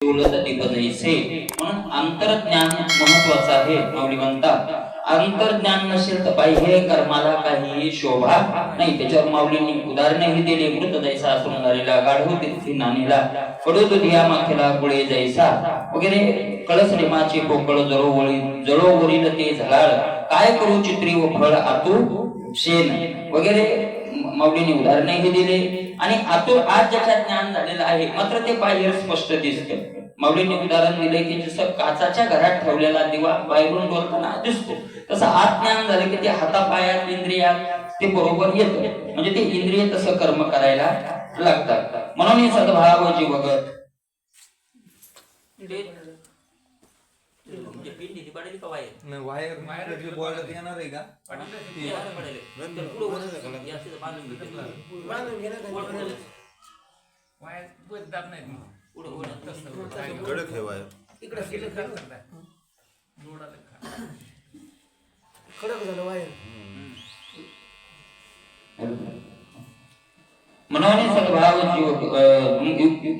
म्हणून अंतर्ज्ञान महत्वाचं आहे. माऊली म्हणतात अंतर्ज्ञान नसेल तर बाह्य कर्माला काही शोभा नाही. त्याच्यावर माऊलींनी उदाहरणही दिले. मृत जैसा शृंगारीला, गाढव तीर्थी नानीला, कडूद धिया माखेला गुळे जैसा वगैरे, कळस रेमाचे पोकळ जळो वरील ते झलाळ, काय करू चित्री व फळ आतू शेन वगैरे माऊलींनी उदाहरणही दिले. आणि आतून आज ज्याच्यात ज्ञान झालेलं आहे मात्र ते बाहेर स्पष्ट दिसतं. माऊलींनी उदाहरण दिले की जसं काचाच्या घरात ठेवलेला दिवा बाहेरून डोलताना दिसतो, तसं आत ज्ञान झालं की ते हातापायात इंद्रियात ते बरोबर येतं. म्हणजे ते इंद्रिय तसं कर्म करायला लागतात. म्हणून हे सद्भाव जीवगत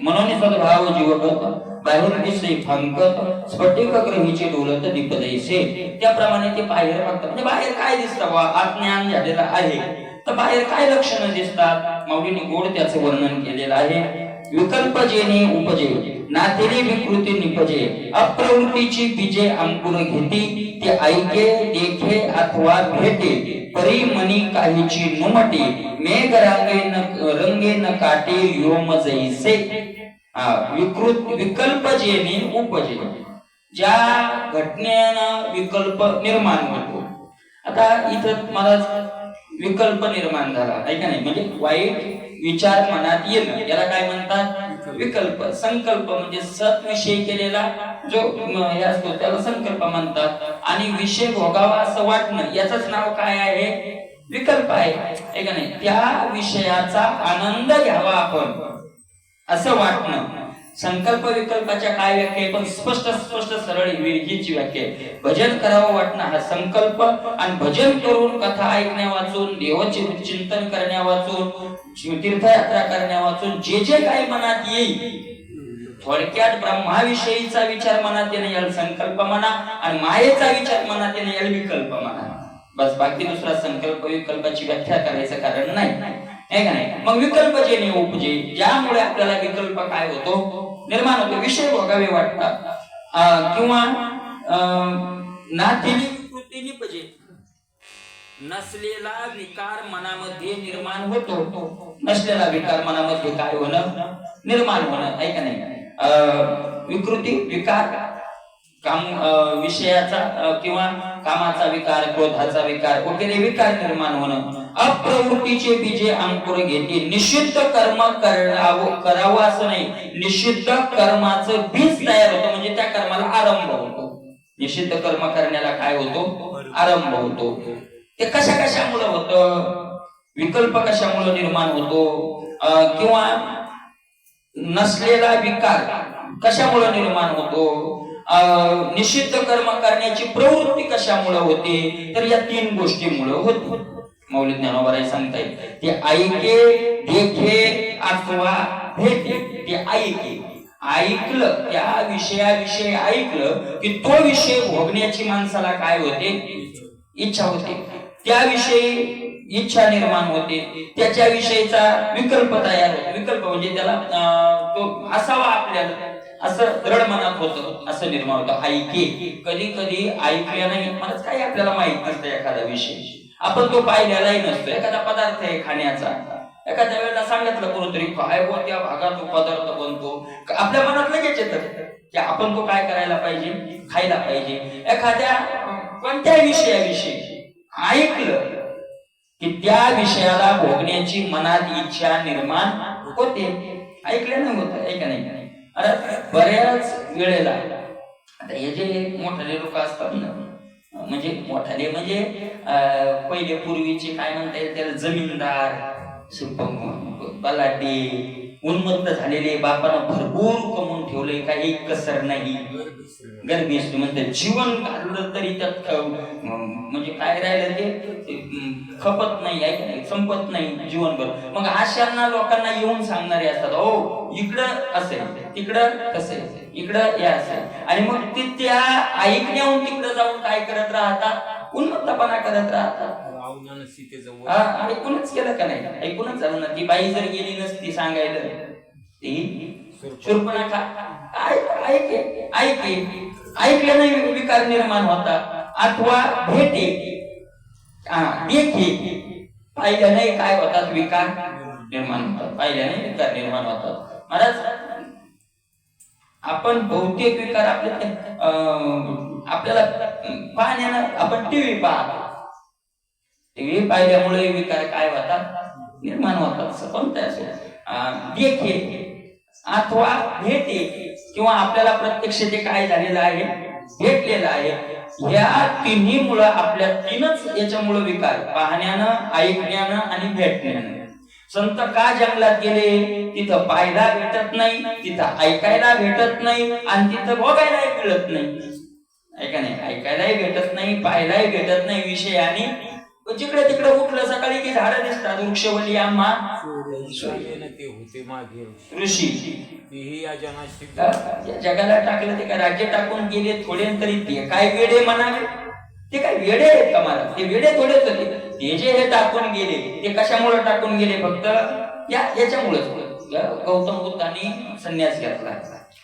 म्हणून सद्भाव जीवगत बाहेर दिसे फांकत स्फटिक ग्रहीचे डोलत दीप जैसे. त्याप्रमाणे ते बाहेर फक्त म्हणजे बाहेर काय दिसतं बा आत्मज्ञान झालेलं आहे तर बाहेर काय लक्षणं दिसतात. माऊलींनी गोड त्याचं वर्णन केलेलं आहे. विकल्प जेने उपजे नातेली विकृती निपजे, अप्रवृत्तीची बीजे अंकुर घेती, ते ऐके देखे अथवा भेटे, परी मनी काहीची नुमटे, मेघ रंगे न काटे योम जैसे. विकल्प जेने उपजे, ज्या घटनेनं विकल्प निर्माण होतो. आता इथं मला विकल्प निर्माण झाला आहे का नाही, म्हणजे वाईट विचार मनात येणं याला काय म्हणतात विकल्प. संकल्प म्हणजे सत विषय केलेला जो हे असतो त्याला संकल्प म्हणतात. आणि विषय भोगावा असं वाटणं याचंच नाव काय आहे विकल्प आहे का नाही. त्या विषयाचा आनंद घ्यावा आपण असं वाटणं. संकल्प विकल्पाच्या काय व्याख्या आहे पण स्पष्ट सरळ हीच व्याख्या आहे. भजन करावं वाटणं हा संकल्प. आणि भजन करून कथा ऐकण्या वाचून देवाचे चिंतन करण्या वाचून तीर्थयात्रा करण्या वाचून जे जे काही मनात येईल थोडक्यात ब्रह्माविषयीचा विचार मनात येणे याला संकल्प म्हणा. आणि मायेचा विचार मनात येणे याला विकल्प म्हणा. बस बाकी दुसरा संकल्प विकल्पाची व्याख्या करायचं कारण नाही आहे का नाही. मग विकल्प जेने उपजे, ज्यामुळे आपल्याला विकल्प काय होतो निर्माण होतो. विषय भोगावे वाटतात किंवा नातीली विकृती निपजे, नसलेला विकार मनामध्ये निर्माण होतो. नसलेला विकार मनामध्ये काय होणं निर्माण होणं आहे का नाही. विकृती विकार काम विषयाचा किंवा कामाचा विकार, क्रोधाचा विकार वगैरे विकार निर्माण होणं. अप्रवृत्तीचे बीजे अंकुर घेते, निषिद्ध कर्म करावं असं नाही, निषिद्ध कर्माचं बीज तयार होतं. म्हणजे त्या कर्माला आरंभ होतो. निषिद्ध कर्म करण्याला काय होतो आरंभ होतो. ते कशामुळे होतं विकल्प कशामुळे निर्माण होतो किंवा नसलेला विकार कशामुळे निर्माण होतो, निषिद्ध कर्म करण्याची प्रवृत्ती कशामुळे होते तर या तीन गोष्टीमुळे होते. मौलिक ज्ञानोबा सांगता येईल ते ऐके देखे अथवा भेटे. ते ऐकलं त्या विषयाविषयी ऐकलं की तो विषय भोगण्याची माणसाला काय होते इच्छा होते. त्याविषयी इच्छा निर्माण होते. त्याच्याविषयीचा विकल्प तयार होतो. विकल्प म्हणजे त्याला तो असावा आपल्याला असं दृढ मनात होतं असं निर्माण होतं. ऐके कधी कधी ऐकल्याने मलाच काही आपल्याला माहित नसतं एखादा विषय, आपण तो पाहिलेलाही नसतो. एखादा पदार्थ आहे खाण्याचा, एखाद्या वेळेला सांगितलं कोणतरी काय कोणत्या भागात तो पदार्थ बनतो, आपल्या मनात लगेच येतं की आपण तो काय करायला पाहिजे खायला पाहिजे. एखाद्या कोणत्या विषयाविषयी ऐकलं की त्या विषयाला भोगण्याची मनात इच्छा निर्माण होते. ऐकल्यानं होत आहे का नाही. अरे बऱ्याच वेळेला आता हे जे मोठाले लोक असतात ना, म्हणजे मोठाले म्हणजे पहिले पूर्वीचे काय म्हणता येईल त्याला जमीनदार बलाढ्य उन्मत्त झालेले, बापानं भरपूर कमवून ठेवलंय, काही एक कसर नाही, गर्भी श्रीमंत, जीवन घाललं तरी त्यात म्हणजे काय राहिलं ते खपत नाही, आहे संपत नाही जीवनभर. मग अशांना लोकांना येऊन सांगणारे असतात, हो इकडं असेल, तिकडं तसे, इकडं हे असेल, आणि मग ते त्या ऐकण्याहून तिकडं जाऊन काय करत राहतात, उन्मत्तपणा करत राहतात. ऐकूनच केलं का नाही, ऐकूनच झालं ना. ती बाई जर गेली नसती सांगायला, ती शूर्पणखा ऐकल्याने विकार निर्माण होता, अथवा भेटे देखे पाहिल्याने काय होतात, विकार निर्माण होतात, पाहिल्याने विकार निर्माण होतात. महाराज, आपण बहुतेक विकार आपल्याला पाहण्यानं, आपण टीव्ही पाहतो, टीव्ही पाहिल्यामुळे विकार काय होतात, निर्माण होतात. कोणत्या असेल, देखे अथवा भेटे, किंवा आपल्याला प्रत्यक्ष ते काय झालेलं आहे, भेटलेलं आहे. या तिन्ही मुळे, आपल्या तीनच याच्यामुळे विकार, पाहण्यानं, ऐकण्यानं आणि भेटण्यानं. संत का जंगलात गेले, तिथं पाहायला भेटत नाही, तिथं ऐकायला भेटत नाही, आणि तिथं बघायलाही मिळत नाही, ऐका नाही, ऐकायलाही भेटत नाही, पाहायलाही भेटत नाही विषय. आणि जिकडे तिकडे उठलं सकाळी की झाडं दिसतात, वृक्षवल्ली आम्हा ऋषी, जगाला टाकलं ते काय राज्य टाकून गेले थोडे, तरी ते काय वेडे म्हणावे, ते काय वेडे आहेत का मला, ते वेडे थोडेच होते. ते जे हे टाकून गेले, ते कशामुळे टाकून गेले, फक्त याच्यामुळेच. गौतम बुद्धांनी संन्यास घेतला,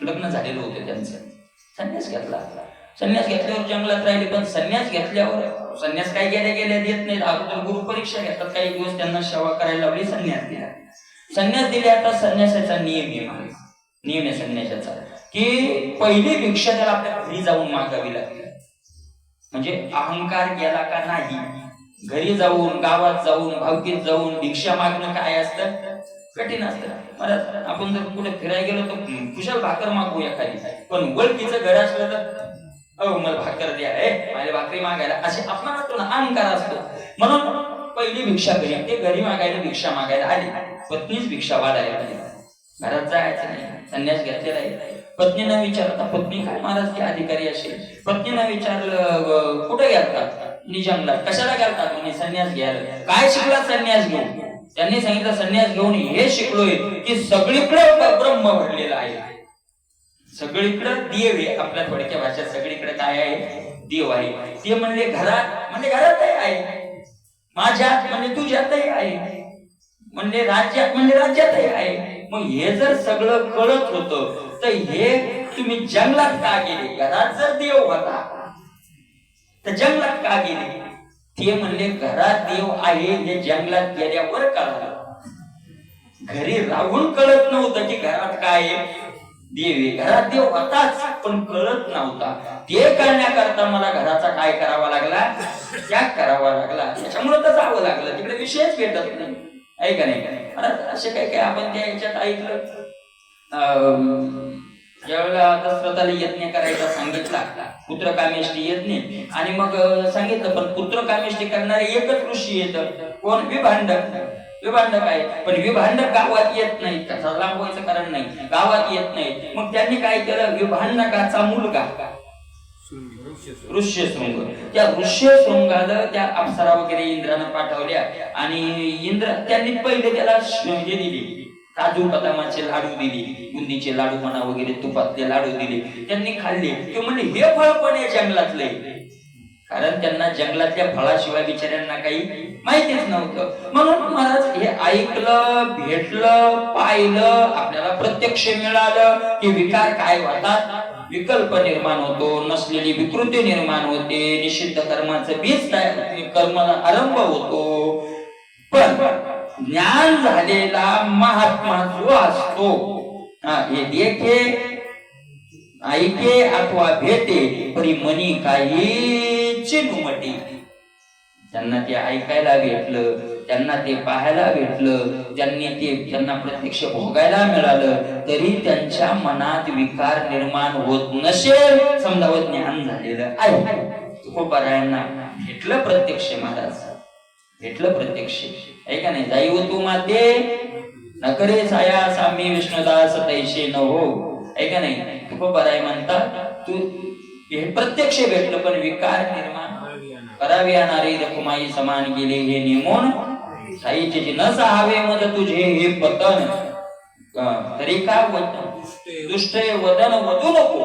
लग्न झालेलं होतं त्यांचं, संन्यास घेतला. संन्यास घेतल्यावर जंगलात राहिले, पण संन्यास घेतल्यावर संन्यास काय गेल्या देत नाहीत, अगोदर गुरु परीक्षा घेतात, काही दिवस त्यांना सेवा करायला लावली, संन्यास दिला. संन्यास दिले, आता संन्यासाचा नियम आहे संन्यासाचा, की पहिली भिक्षा त्याला आपल्या घरी जाऊन मागावी लागली. म्हणजे अहंकार गेला का नाही, घरी जाऊन, गावात जाऊन, भावकीत जाऊन भिक्षा मागणं काय असतं, कठीण असतं. महाराज, आपण जर कुठे फिरायला गेलो तर कुशाल भाकर मागू एखादी, पण ओळखीचं घर असलं तर मला भाकर द्या, माझ्या भाकरी मागायला, असे अपमानातून अहंकार असतो. म्हणून पहिली भिक्षा घरी, ते घरी मागायला, भिक्षा मागायला आली, पत्नीच भिक्षा वाढायला आली, घरात जायचं नाही, संन्यास घेतलेला आहे. पत्नीनं विचारलं, पत्नी काय महाराज की अधिकारी असेल, पत्नीनं विचारलं कुठे गेलतात, जंगलात. कशाला गेलतात, म्हणे संन्यास घ्यायला. काय शिकला संन्यास घेऊन, त्यांनी सांगितलं संन्यास घेऊन हे शिकलोय की सगळीकडे ब्रह्म भरलेला आहे, सगळीकडे देव आहे. आपल्या थोडक्या भाषेत सगळीकडे काय आहे, देव आहे. ते म्हणले घरात, म्हणजे घरातही आहे, माझ्यात म्हणजे तुझ्यातही आहे, म्हणजे राज्यात म्हणजे राज्यातही आहे. मग हे जर सगळं कळत होतं, तर हे तुम्ही जंगलात का गेले, घरात जर देव होता तर जंगलात का गेले. ते म्हणले घरात देव आहे हे जंगलात गेल्यावर कळलं, घरी राहून कळत नव्हतं की घरात काय देव, घरात देव होताच पण कळत नव्हता. ते कळण्याकरता मला घराचा काय करावा लागला, त्याग करावा लागला, त्याच्यामुळे तर जावं लागलं, तिकडे विषयच भेटत नाही, आहे का नाही. असे काय काय आपण त्या याच्यात ऐकलं, ज्यावेळेला दशरथाला यज्ञ करायचा सांगितला, पुत्रकामेष्टी यज्ञ, आणि मग सांगितलं, पण पुत्रकामेष्टी करणारे एकच ऋषी येतं, कोण, विभांडक. विभांडक आहे, पण विभांडक गावात येत नाही, त्याचा लांबवायचं कारण नाही, गावात येत नाही. मग त्यांनी काय केलं, विभांडकाचा मुलगा ऋष्यशृंग, त्या ऋष्यशृंगाला त्या अप्सरा वगैरे इंद्रानं पाठवल्या, आणि इंद्र त्यांनी पहिले त्याला हे दिली, काजू बदामाचे लाडू दिले, बुंदीचे लाडू म्हणा वगैरे, तुपातले लाडू दिले, त्यांनी खाल्ले. ते म्हणले हे फळ पण आहे जंगलातले, कारण त्यांना जंगलातल्या फळाशिवाय बिचाऱ्यांना काही माहितीच नव्हतं. म्हणून महाराज हे ऐकलं, भेटलं, पाहिलं, आपल्याला प्रत्यक्ष मिळालं की विकार काय होतात, विकल्प निर्माण होतो, नसलेली विकृती निर्माण होते, निषिद्ध कर्माचं बीज कर्माला आरंभ होतो. पण ज्ञान झालेला महात्मा जो असतो, हे देखे ऐके अथवा भेटे परी मनी काहीच नुमटी. त्यांना ते ऐकायला भेटलं, त्यांना ते पाहायला भेटलं, त्यांना प्रत्यक्ष भोगायला मिळालं, तरी त्यांच्या मनात विकार निर्माण होत नसेल, समजावं ज्ञान झालेलं आहे. तुकोबारायांना भेटलं प्रत्यक्ष, महाराज भेटलं प्रत्यक्ष, आहे का नाही. जाईव तू माते नकरे छाया सामी विष्णुदास तैसे न हो. आहे का नाही? खूप बरं आहे म्हणतात. तू हे प्रत्यक्ष भेटलं पण विकार निर्माण करावे येणारे रखुमाई समान गेले हे नेमून साईचे न सहावे मद तुझे हे पतन. तरी का दुष्ट वदन वधू नको.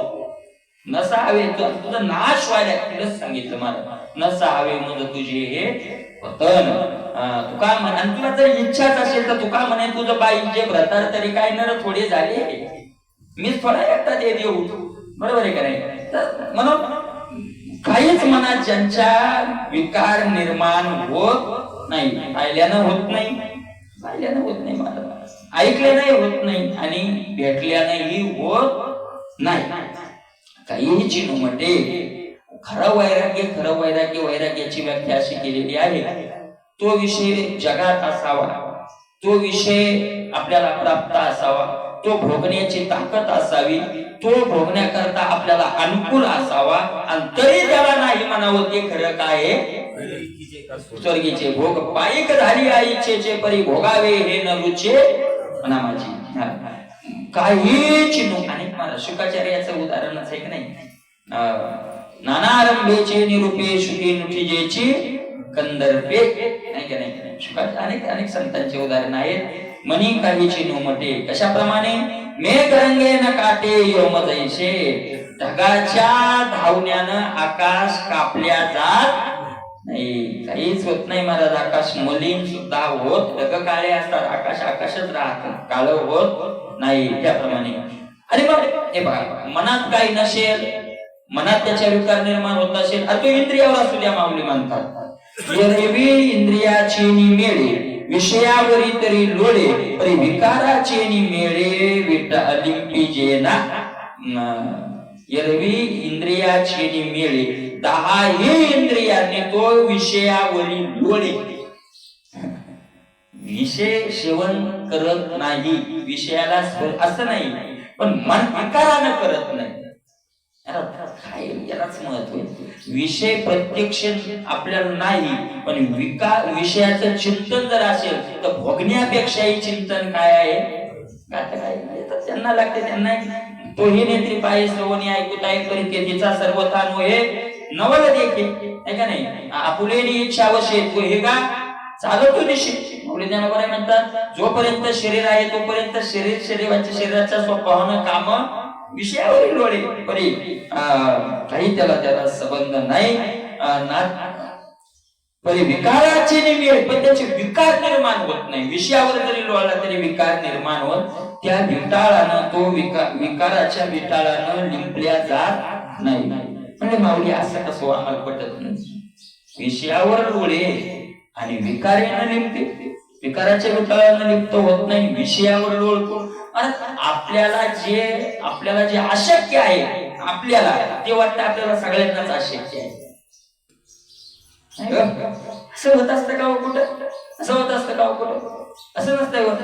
न सहावे तुझा नाश व्हायला तुलाच सांगितलं मला. न सहावे मद तुझे हे पतन. तुका म्हण आणि तुला जर इच्छाच असेल तर तुका म्हणे तुझं बाई जे व्रतार तरी काय नर थोडे झाले. मीच थोडा एकटा ते देऊ. बरोबर आहे का नाही? तर म्हणून काहीच मनात ज्यांच्या विकार निर्माण होत नाही, पाहिल्यानं होत नाही, पाहिल्यानं होत नाही, मला ऐकल्यानंही होत नाही आणि भेटल्यानंही होत नाही. काहीही चिनू म्हटे खरं वैराग्य वैराग्याची व्याख्या अशी केलेली आहे. तो विषय जगात असावा, तो विषय आपल्याला प्राप्त असावा, तो भोगण्याची ताकद असावी, तो भोगण्याकरता आपल्याला अनुकूल असावा आणि तरी त्याला नाही म्हणावं ते खरं काय स्वर्गीचे भोग पायिक झाली आईचे परी भोगावे हे न रुचे म्हणा माझी. काही चिन्ह आणि मला शुकाचार्याचं उदाहरणच आहे की नाही. नानारंभेचे निरूपे शुके नुठीजेची कंदर्पे. नाही का नाही? शुकाचार्य अनेक संतांचे उदाहरण आहेत. मनी काही चिन्ह म्हटे कशाप्रमाणे मेघ रंगे न काटे योम जैसे. ढगाच्या धावण्यानं आकाश कापल्या जात नाही. काहीच होत नाही महाराज. आकाश मलिन सुद्धा होत, ढग काळे असतात, आकाशच राहत, काळ होत नाही. त्याप्रमाणे अरे मग हे बघा, मनात काही नसेल, मनात त्याच्या विकार निर्माण होत असेल, अरे तो इंद्रियावर असू द्या. माऊली म्हणतात इंद्रियाची मेळे विषयावरी तरी लोळे परी विकाराचे मेळे विटलिंपी जेना. एरवी इंद्रियाची मेळे 10 इंद्रियाने तो विषयावरी लोळे. विषय सेवन करत नाही, विषयाला असं नाही, पण मन विकारानं करत नाही. काय यालाच महत्व आहे. विषय प्रत्यक्ष आपल्याला नाही, पण विषयाचं चिंतन जर असेल तर भोगण्यापेक्षाही चिंतन काय आहे. त्यांना लागते, त्यांना तोही नेत्री पाय श्रवणी ऐकूत आहे परित्येचा सर्वथान हे नवल देखे. आहे का नाही? आपुलेली इच्छा अवश्य तो हे का चालतो दिशे. ज्ञानोबा म्हणतात जोपर्यंत शरीर आहे तोपर्यंत शरीराच्या स्वभावानं काम विषयावरील लोळे परी काही त्याला संबंध नाही. परी विकाराचे निमित्त पण त्याचे विकार निर्माण होत नाही. विषयावर जरी लोळला तरी विकार निर्माण होत त्या विटाळानं तो विकाराच्या विटाळानं लिंपल्या जात नाही. म्हणजे माऊली असं कसं आम्हाला पटत नाही. विषयावर लोळे आणि विकारानं लिंपते, विकाराच्या विटाळानं लिप्त होत नाही, विषयावर लोळतो. आपल्याला जे अशक्य आहे आपल्याला ते वाटतं आपल्याला सगळ्यांनाच अशक्य आहे. असं होत असतं का कुठं? असं होत असतं का कुठं? असं नसतंय होत.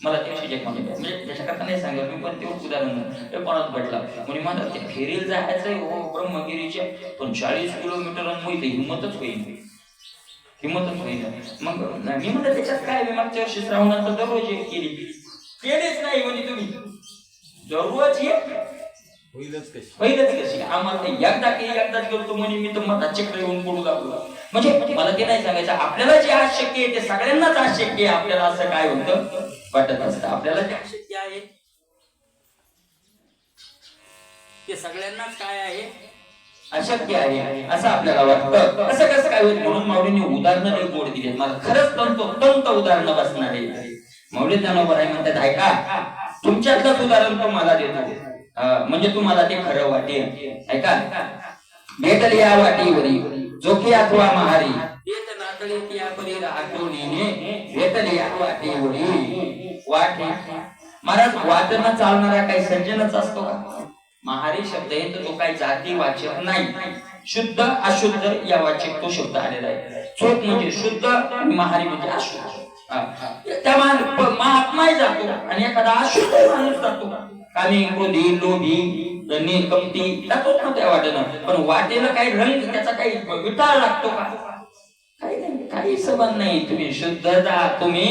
मला ते म्हणजे त्याच्याकरता नाही सांगत मी, पण ते उदाहरण कोणाच भेटला म्हणजे मला ते फेरीला जायचंय हो ब्रह्मगिरीच्या, पण 40 किलोमीटर हिंमतच होईल. मग मी म्हणलं त्याच्यात काय. मी मागच्या वर्षी श्रावणात दररोज केली, केलीच नाही म्हणजे तुम्ही दररोज होईलच कशी. आम्हाला एकदाच करतो म्हणजे मी तर मधात चक्र येऊन पडू लागलो. म्हणजे मला ते नाही सांगायचं. आपल्याला जे अशक्य आहे ते सगळ्यांनाच अशक्य आहे. आपल्याला असं काय होतं वाटत असतं. आपल्याला जे अशक्य आहे ते सगळ्यांनाच काय आहे अशक्य आहे असं आपल्याला वाटतं. असं कसं काय होईल. म्हणून माऊलींनी उदाहरणं लई गोड दिली. मला खरंच तंत उदाहरणं बसणार आहे. माऊली ज्ञानोबा म्हणतात ऐका तुमच्यातलंच उदाहरण तो मला देतो म्हणजे तुम्हाला ते खरं वाटेल. ऐका भेटल या वाटेवरी जोखी अथवा महारी देत नातळे त्या परी आठवणीने भेटल या वाटेवरी. वाटे महाराज वाटणं चालणारा काही सज्जनच असतो का? महारी शब्द आहे तर तो काही जाती वाचक नाही. शुद्ध अशुद्ध या वाचक तो शब्द आलेला आहे. चोख म्हणजे शुद्ध आणि महारी म्हणजे अशुद्ध. त्या महात्माही जातो आणि एखादा अशुद्ध माणूस जातो. कामी क्रोधी लोभी कमती जातोच ना त्या वाटेनं. पण वाटेला काही रंग त्याचा काही विटाळ लागतो का? काही नाही, काही संबंध नाही. तुम्ही शुद्ध जा, तुम्ही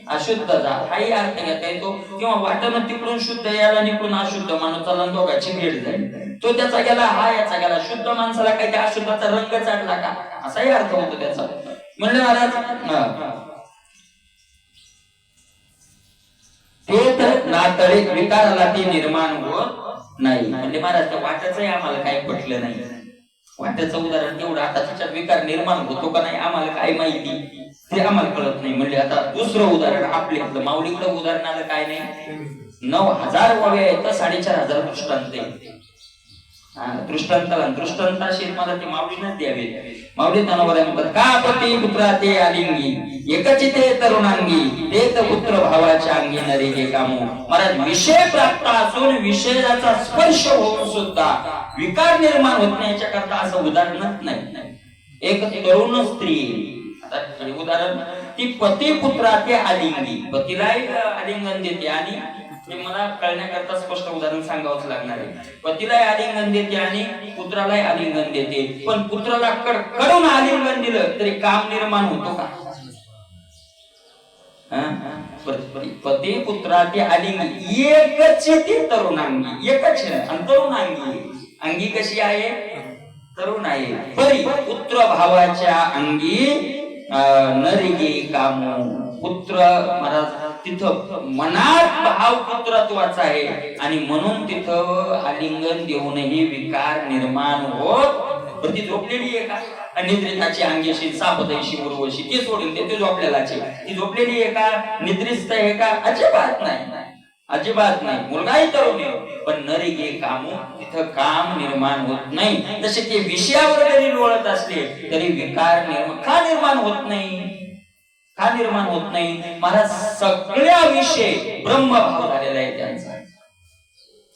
अशुद्धता हाही अर्थ घेता येतो, किंवा वाटणं तिकडून शुद्ध याला निकडून अशुद्ध माणूस चालला दोघांची भेट झाली, तो त्याचा गेला हा याचा गेला, शुद्ध माणसाला काही त्या अशुद्धाचा रंग चढला का, असाही अर्थ होतो त्याचा. म्हणलं महाराज ते तर नातळे विकाराला ते निर्माण होत नाही. म्हणजे महाराज वाटायचंही आम्हाला काही पटलं नाही, वाट्याचं उदाहरण तेवढं, आता त्याच्यात विकार निर्माण होतो का नाही आम्हाला काय माहिती, ते आम्हाला कळत नाही. म्हणजे आता दुसरं उदाहरण आपल्या माऊलीकडे उदाहरण आलं काय नाही, 9,000 वव्या आहेत, 4,500 दृष्टांत आहेत. दृष्टांताशी मला ते माऊलीनच द्यावे. माऊली ज्ञानोबा म्हणतात का पती पुत्रा ते आलिंगी एकची ते तरुणांगी ते तर पुत्र भावाच्या अंगी नरे गे कामू. महाराज विषय प्राप्त असून विषयाचा स्पर्श होऊन सुद्धा विकार निर्माण होत नाही याच्या करता असं उदाहरणच नाही. एक तरुण स्त्री, आता उदाहरण, ती पती पुत्रा ते आलिंगी, पतीलाही आलिंगन देते, आणि हे मला कळण्याकरता स्पष्ट उदाहरण सांगावंच लागणार आहे. पतीलाही आलिंगन देते आणि पुत्रालाही आलिंगन देते, पण पुत्राला कडकडून आलिंगन दिलं तरी काम निर्माण होतो का? पती पुत्रा ते आलिंगी एकच ती तरुणांगी, एकच आणि तरुणांगी. अंगी कशी आहे? तरुण आहे. परी पुत्र भावाच्या अंगी नरिगे कामू. पुत्र महाराज तिथं मनात भाव पुत्रत्वाचा आहे, आणि म्हणून तिथं आलिंगन देऊनही विकार निर्माण होत. ती झोपलेली आहे का? निद्रिताची अंगेशी सापदैशी उर्वशी, ते सोडून ते झोपलेलाची, ती झोपलेली आहे का? निद्रिस्त आहे का? अजिबात नाही, अजिबात नाही. मुलगाही तरुण आहे, पण नरिगे कामू, तिथं काम निर्माण होत नाही. जसे ते विषयावर जरी लोळत असले तरी विकार का निर्माण होत नाही? का निर्माण होत नाही? महाराज सगळ्या विषय ब्रह्मभाव झालेला आहे त्यांचा.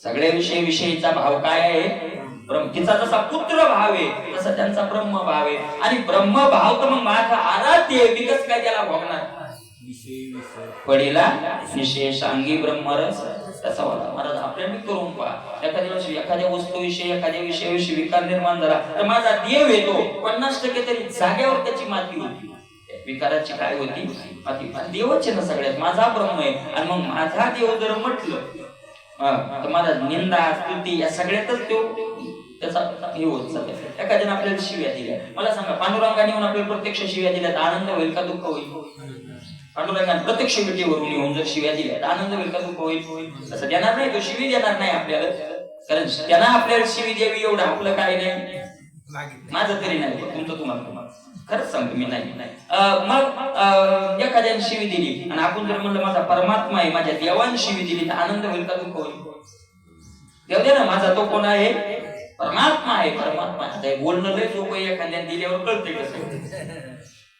सगळ्या विषयीचा भाव काय आहे? तिचा जसा पुत्र भाव आहे तसा त्यांचा ब्रह्मभाव आहे. आणि ब्रह्मभाव तर मग माझा आराध्य विकस काय त्याला भोगणार? पडीला विशेष अंगी ब्रह्मरस तसा होता. महाराज आपल्याला करून पहा, एखाद्या वस्तूविषयी एखाद्या विषयाविषयी विकार निर्माण झाला तर माझा देव येतो, 50% तरी जाग्यावर त्याची माती होती. विकाराची काय होती? माती. देवच आहे ना सगळ्यात, माझा ब्रह्म आहे. आणि मग माझा देव जर म्हटलं तर माझा निंदा स्तुती या सगळ्यातच तो त्याचा हे होत जाते. एखाद्याने आपल्याला शिव्या दिल्या, मला सांगा पांडुरंगाने येऊन आपल्याला प्रत्यक्ष शिव्या दिल्या तर आनंद होईल का दुःख होईल? पांडुरंगाने प्रत्यक्ष विटेवरून येऊन जर शिव्या दिल्या तर आनंद होईल का दुःख होईल? तसं देणार नाही, तो शिवी देणार नाही आपल्याला, कारण त्यांना आपल्याला शिवी द्यावी एवढं आपलं काय नाही, माझं तरी नाही, तुमचं तुम्हाला खरंच सांगतो मी नाही. मग एखाद्याने शिवी दिली आणि आपण जर म्हणलं माझा परमात्मा आहे, माझ्या देवाने शिवी दिली तर आनंद होईल का दुःख होईल? देव दे ना, माझा तो कोण आहे? परमात्मा आहे. परमात्मा आहे. बोलणं लय सोपं, एखाद्याने दिल्यावर कळते कसं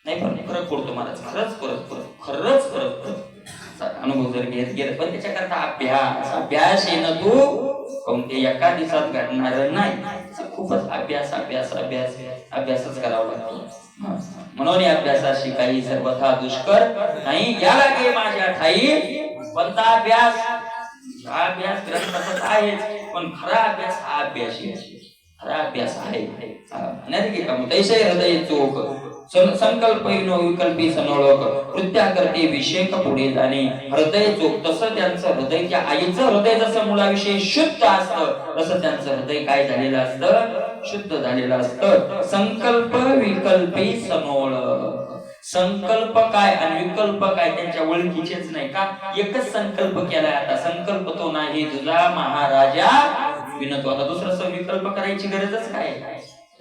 नाही, पण फरक पडतो महाराज, खरंच फरक अनुभव जर घेत गेलं. पण त्याच्याकरता अभ्यास येणं तू कोणते एका दिवसात घडणार नाही, खूपच अभ्यासच करावा लागतो. म्हणून अभ्यासाशी काही सर्वथा दुष्कर नाही, या लागे माझ्या ठाई कोणता अभ्यास? अभ्यास ग्रंथाचाच आहेच, पण खरा अभ्यास हा अभ्यास आहे. नाही का? तैसे हृदय चोख संकल्प विकल्पी सनोळक कृत्या करते विषय पुढे जाणे. हृदय चोख, तसं त्यांचं हृदय, त्या आईचं हृदय जसं मुलाविषयी शुद्ध असतं तसं त्यांचं हृदय काय झालेलं असतं? शुद्ध झालेलं असतं. संकल्प विकल्पी सनोळक. संकल्प काय आणि विकल्प काय त्यांच्या ओळखीचेच नाही का? एकच संकल्प केलाय. आता संकल्प तो नाही तुझा महाराजा विनतो. आता दुसरा विकल्प करायची गरजच काय?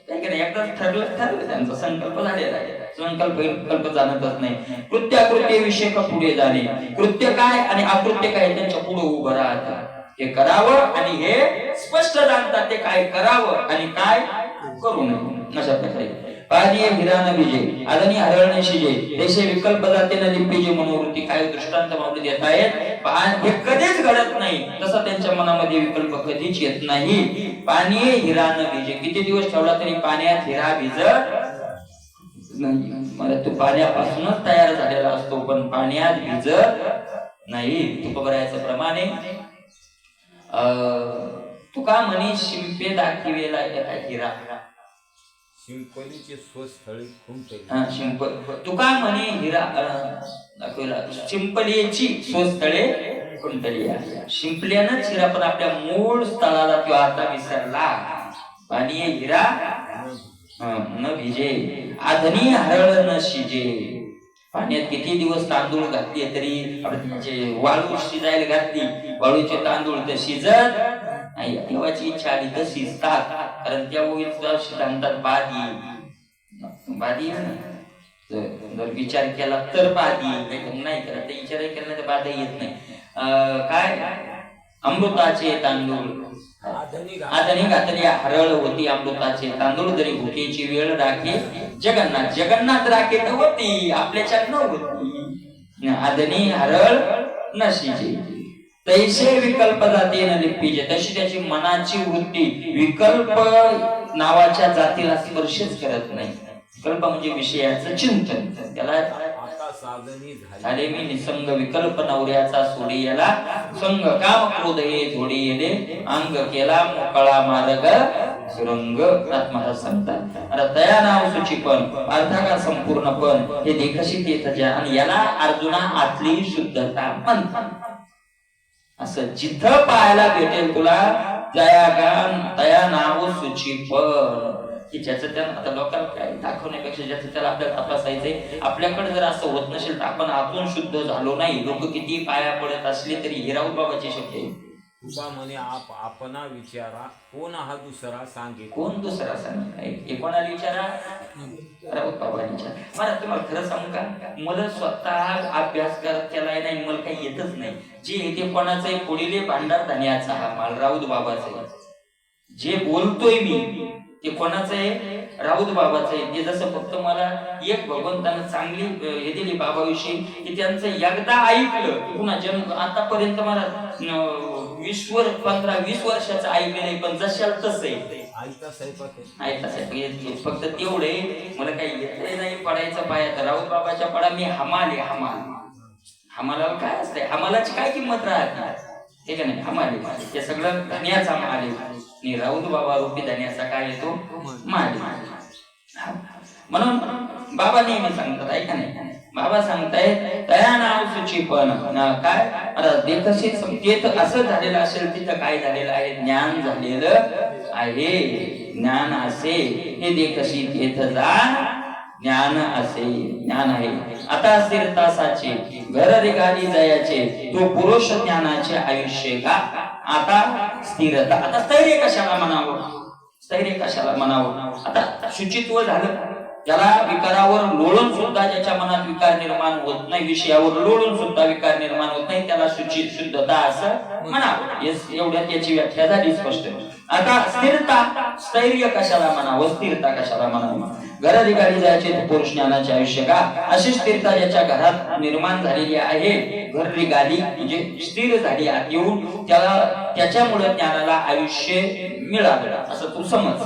एकदाच ठरलं त्यांचा संकल्प झालेला आहे. संकल्प जाणतच नाही. कृत्याकृत्य विषय का पुढे जाणे. कृत्य काय आणि अकृत्य काय त्यांच्या पुढे उभं राहतात. हे करावं आणि हे स्पष्ट जाणतात ते काय करावं आणि काय करू नये. अशा प्रकारे पादीय भिरान बीजे आदनी हरळणे शिजे देशे विकल्प जाते न लिंपीजे मनोवृत्ती. काय दृष्टांत माऊली देत आहेत. हे कधीच घडत नाही, तसं त्यांच्या मनामध्ये विकल्प कधीच येत नाही. पाणी हिरान बीजे, किती दिवस ठेवला तरी पाण्यात हिरा भिजत नाही. मला तो पाण्यापासूनच तयार झालेला असतो, पण पाण्यात भिजत नाही. तुकोबरायाचं प्रमाणे तुका म्हणी शिंपे दाखिवेला एका हिरा. शिंपलीचे स्वस्थळे खुंटली. हा शिंपल तुका म्हणे हिरा दाखवला शिंपलीची स्वस्थळे कुंटली. शिंपल्यानंच हिरा पण आपल्या मूळ स्थळाला तो आता विसरला. आणि हिरा न भिजे आधनी हरळ न शिजे. पाण्यात किती दिवस तांदूळ घातले तरी वाळू शिजायला घातली, वाळूचे तांदूळ तर शिजत नाही. देवाची इच्छा आली तर शिजतात. कारण त्या ओळीत शिजतात बादी जर विचार केला तर बादी, नाही केला तर विचार केला तर बाधा येत नाही. काय अमृताचे तांदूळ आधनी घातली हरळ होती. अमृताचे तांदूळ जरी भुकेची वेळ राखे जगन्नाथ जगन्नाथ राखे तर होती, आपल्याच्या न होती. आधनी हरळ नशीचे तैसे विकल्प जाते न लिप्पीचे. तशी त्याची मनाची वृत्ती विकल्प नावाच्या जातीला स्पर्शच करत नाही. विकल्प म्हणजे विषयाचं चिंतन. त्याला झाले मी निसंग विकल्प नवऱ्याचा सोडी याला संग काम क्रोध हे थोडी येले अंग केला मोकळा मार्ग सुरंग. महाराज सांगतात अरे तया नाव सुची पण अर्थाकार संपूर्ण पण हे देखशी तेथजा. आणि याला अर्जुना आतली शुद्धता म्हणतात. असं जिथं पाहायला भेटेल तुला तया नाव सुची पण की ज्याचं त्याला आता लोकांना काय दाखवण्यापेक्षा ज्याचं त्याला आपल्याला तपासायचंय. आपल्याकडे जर असं होत नसेल तर आपण आतून शुद्ध झालो नाही, लोक किती पाया पडत असले तरी हे राऊत बाबाची शक्य आहे. तुका म्हणे आपणा विचारा कोण हा दुसरा सांगे. कोण दुसरा सांगे कोणाला विचारा? राऊत बाबा विचार. मला तुम्हाला खरं सांगू का, मला स्वतः अभ्यास केलाय नाही, मला काही येतच नाही. जे येते कोणाचं पुढील भांडार धान्याचा हा माल राऊत बाबाचा. जे बोलतोय मी ते कोणाचं आहे? राऊत बाबाचं आहे. ते जसं फक्त मला एक भगवंतानं चांगली हे दिली बाबाविषयी की त्यांचं एकदा ऐकलं पुन्हा जन्म आतापर्यंत मला 15-20 वर्षाचं ऐकलं, पण जशाला तसं आहे ऐकता साहेब फक्त तेवढे. मला काही येत नाही पडायचं पाया. राऊत बाबाच्या पडा मी हमाला काय असतंय, हमालाची काय किंमत राहते ठीक आहे नाही. हमाले ते सगळं धन्याचा माल आहे. राऊत बाबा रूपी धन्याचा काय येतो माल. म्हणून बाबा नेहमी सांगतात ऐका नाही. बाबा सांगतायत तया नाव सुची पण काय देखशी तेथ असं झालेलं असेल तिथं काय झालेलं आहे? ज्ञान झालेलं आहे. ज्ञान असे हे देखशी तेथ जा ज्ञान असे ज्ञान आहे. आता स्थिरतासाचे घर रेगाली जायचे तो पुरुष ज्ञानाचे आयुष्य का. आता स्थिरता. आता स्थैर्य कशाला म्हणावं? स्थैर्य कशाला म्हणावं? आता शुचित्व झालं, ज्याला विकारावर लोळून सुद्धा ज्याच्या मनात विकार निर्माण होत नाही, विषयावर लोळून सुद्धा विकार निर्माण होत नाही, त्याला शुद्धता असं म्हणावं. एवढ्यात याची व्याख्या झाली स्पष्ट. आता स्थिरता स्थैर्य कशाला म्हणावं? स्थिरता कशाला म्हणावं? घर रिगाली जायचे पुरुष ज्ञानाचे आयुष्य का. अशी स्थिरता ज्याच्या घरात निर्माण झालेली आहे, घर रिगाली म्हणजे स्थिर झाली आत येऊन, त्याच्यामुळे ज्ञानाला आयुष्य मिळालं असं तू समज.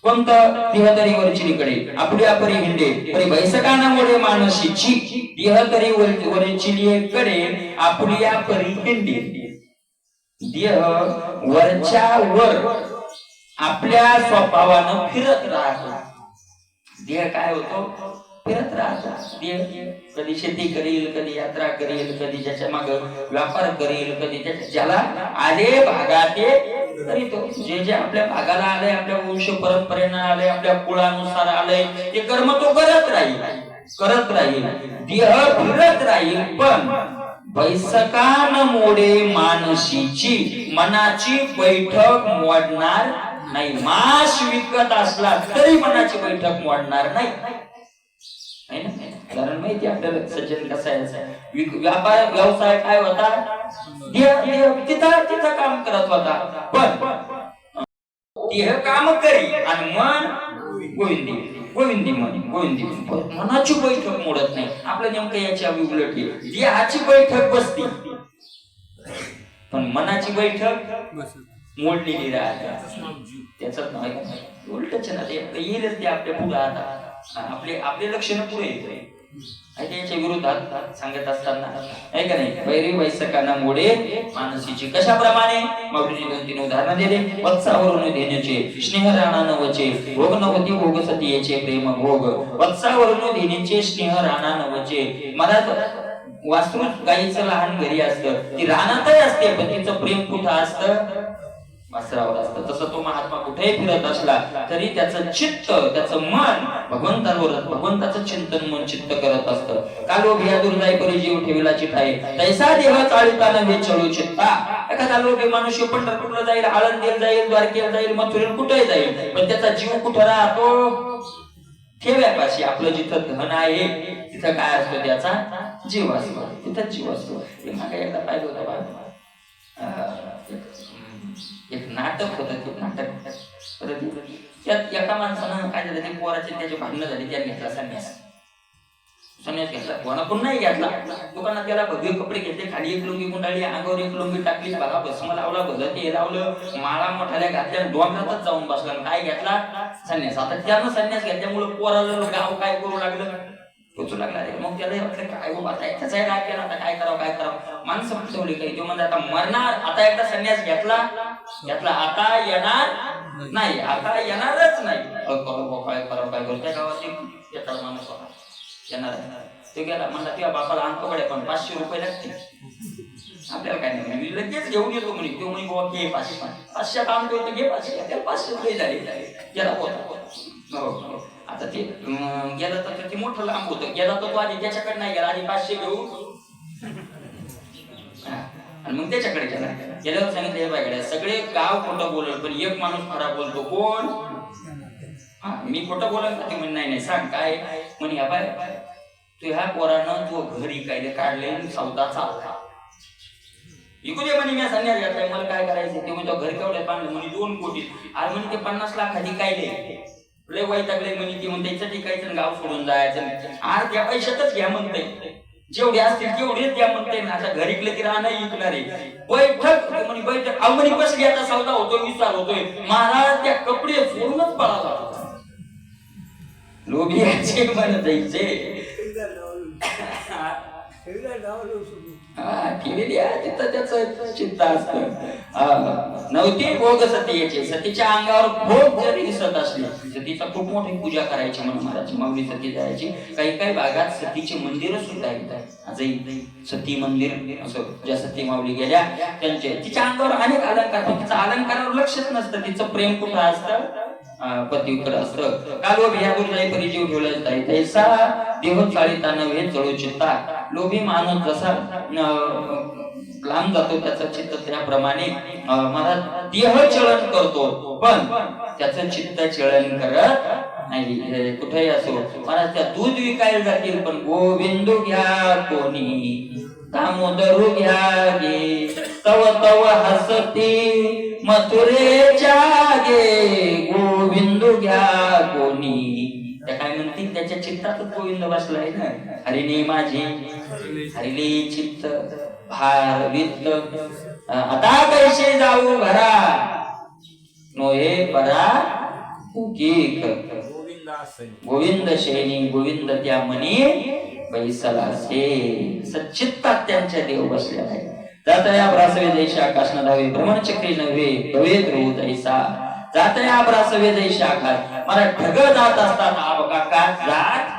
कोणतं? देहतरी वरचिलीकडे आपली अपरी हिंडे परी बैसकानामुळे मानसीची. देहतरी वरचिलीकडे आपली अपरी हिंडे. देह वरच्या वर आपल्या स्वभावानं फिरत राहतो. देह काय होतो? फिरत राहतो. देह कधी शेती करेल, कधी यात्रा करेल, कधी ज्याच्या माग व्यापार करेल, कधी ज्याला आले भागात तरी तो जे आपल्या भागाला आलंय, आपल्या वंश परंपरेनं आलंय, आपल्या कुळानुसार आलंय, ते कर्म तो करत राहील. देह फिरत राहील, पण बैसकान मोडे मानसीची. मनाची बैठक मोडणार नाही. मास विकत असला तरी मनाची बैठक मोडणार नाही. कारण माहिती आपल्याला सज्जन कसा आहे, व्यापार व्यवसाय काय होता? तिथं काम करत होता, पण देह काम करी आणि मन गोविंदी मनाची बैठक मोडत नाही. आपलं नेमकं याच्या उलट देहाची बैठक बसती, पण मनाची बैठक मोडलेली राहते. त्याच उलटच ना ते येईलच. ते आपल्या पुढे आता आपले लक्षण पुढे येत. त्याच्या विरोधात सांगत असताना आहे का नाही, वैरी वैसकांना मोडे मानसीची. कशाप्रमाणे माऊलीने 2-3 उदाहरणं दिले. वत्सावरून देण्याचे स्नेह राणा नवचे, भोग नवती भोग सतीयेचे प्रेम भोग. वत्सावरून देण्याचे स्नेह राणा नवचे. मला वासरू गाईचं लहान घरी असतं, ती रानातही असते, पण तिचं प्रेम कुठं असतं, वासरावर असतं. तसं तो महात्मा कुठेही फिरत असला तरी त्याचं चित्त, त्याचं मन भगवंतावर, भगवंताचं चिंतन मन चित्त करत असतं. कालो भिया दुर्जाई परी जीव ठेविला चिठाई, तैसा देह चाळीताना वे चळू चित्ता. एखादा लोभी मनुष्य पंढरपूरला जाईल, आळंदीला जाईल, द्वारकेला जाईल, मथुरेला कुठेही जाईल, पण त्याचा जीव कुठं राहतो, ठेव्यापाशी. आपलं जिथं धन आहे तिथं काय असतो, त्याचा जीव असतो, तिथं जीव असतो. ते मागे एकदा पाहिलं होतं एक नाटक होतं, ते नाटक त्यात एका माणसानं काय झालं, ते पोराचे त्याचे भांडणं झाली, त्याने घेतला संन्यास. संन्यास घेतला, कोणाकडून नाही घेतला. दुकानात गेला, भगवे कपडे घेतले, खाली एक लुंगी गुंडाळली, अंगावर एक लुंगी टाकली, बघा भस्म लावला, भलं ते लावलं, माळा मोठाल्या घातल्या, डोंगरातच जाऊन बसला. काय घेतला, संन्यास. आता त्यानं संन्यास घेतल्यामुळे पोराला गाव काय करू लागलं, टोचू लागला. मग त्याला वाटलं काय बाबा, त्याचाही राग केला, आता काय करावं. माणसं फसवली काही. तो म्हणजे आता मरणार, आता एकदा संन्यास घेतला, आता येणार नाही, आता येणारच नाही. काय करू. त्या गावात येतात माणूस होता, येणार ते गेला, म्हणला तुझ्या बापाला आणतो कडे, पण 500 रुपये लागतील. आपल्याला काय नाही, मी लगेच घेऊन येतो म्हणे. तो म्हणे बाबा घे 500 काम करतो, घे 500. त्याला 500 रुपये झाले, गेला होता. हो, आता ते गेला तर ते मोठं लांब होतं. गेला तर तो आधी त्याच्याकडे नाही गेला, आधी 500 घेऊ आणि मग त्याच्याकडे गेला. गेल्यावर सांगितलं, हे बायकडे सगळे गाव खोटं बोलत, पण एक माणूस खरा बोलतो. कोण? मी खोटं बोलत का? ते म्हणे नाही सांग काय. म्हणे ह्या बाय, तू ह्या पोरानं तू घरी काय काढले, सौदा चालला. इकू दे म्हणे, मी संन्यास घेतलाय, मला काय करायचं. ते म्हणजे घर केवढे पाणलं म्हणे 2 कोटी. आणि म्हणे ते 50 लाख आधी कायले लय वैतागले म्हणे. ती म्हणते टिकायचं, गाव सोडून जायचं. आज त्या पैशातच घ्या म्हणते, जेवढे असतील तेवढेच द्या म्हणते ना. आता घरी की राहणं विकणारे बैठक म्हणे, बैठक म्हणे बसली. आता सौदा होतोय, विचार होतोय. महाराज त्या कपडे सोडूनच पळाला. लोभी म्हणत जायचे ठेवलेली आहे तिथं त्याचं चित्त असतं. नव्हती भोग सतीयेचे, सतीच्या अंगावर भोग जरी दिसत असले, सतीचा खूप मोठी पूजा करायची म्हणून महाराज. माऊली सती जायची. काही भागात सतीचे मंदिर सुद्धा येतात आजही. सती मंदिर असं, ज्या सती माऊली गेल्या त्यांचे, तिच्या अंगावर अनेक अलंकार, पण तिचं अलंकारावर लक्षच नसतं. तिचं प्रेम कुठं असतं, पतीकडे असतं. कालो भिया दुर्जाई परी जीव ठेवला जाई, तैसा देह चाळीताना वे चळू चित्ता. लोभी माणूस जसा लांब जातो त्याचं चित्त त्याप्रमाणे मला देह चलन करतो, पण त्याचं चित्त चलन करत नाही. कुठेही असो, मला त्या दूध विकायला जातील, पण गोविंद घ्या कोणी, दामोदर घ्या गे, तव तव हसती मथुरेच्या गे, गोविंद घ्या कोणी. त्या काय म्हणतील, त्याच्या चित्तातच गोविंद बसलाय ना. हरिणी माझी हरिली चित्त भार वित्त, आता कैसे जाऊ घरा, नोहे परा उकीक. गोविंद शेनी गोविंद त्या मनी बैसला से. सच्चित्तात त्यांच्या देव बसल्या आहे. जातया ब्रासवे जैसे आकाश न धावे, भ्रमणचक्री नव्हे भवे ध्रुव जैसा. जातया ब्रासवे जैसे आकाश, मला ढग जात असतात. आकाश जात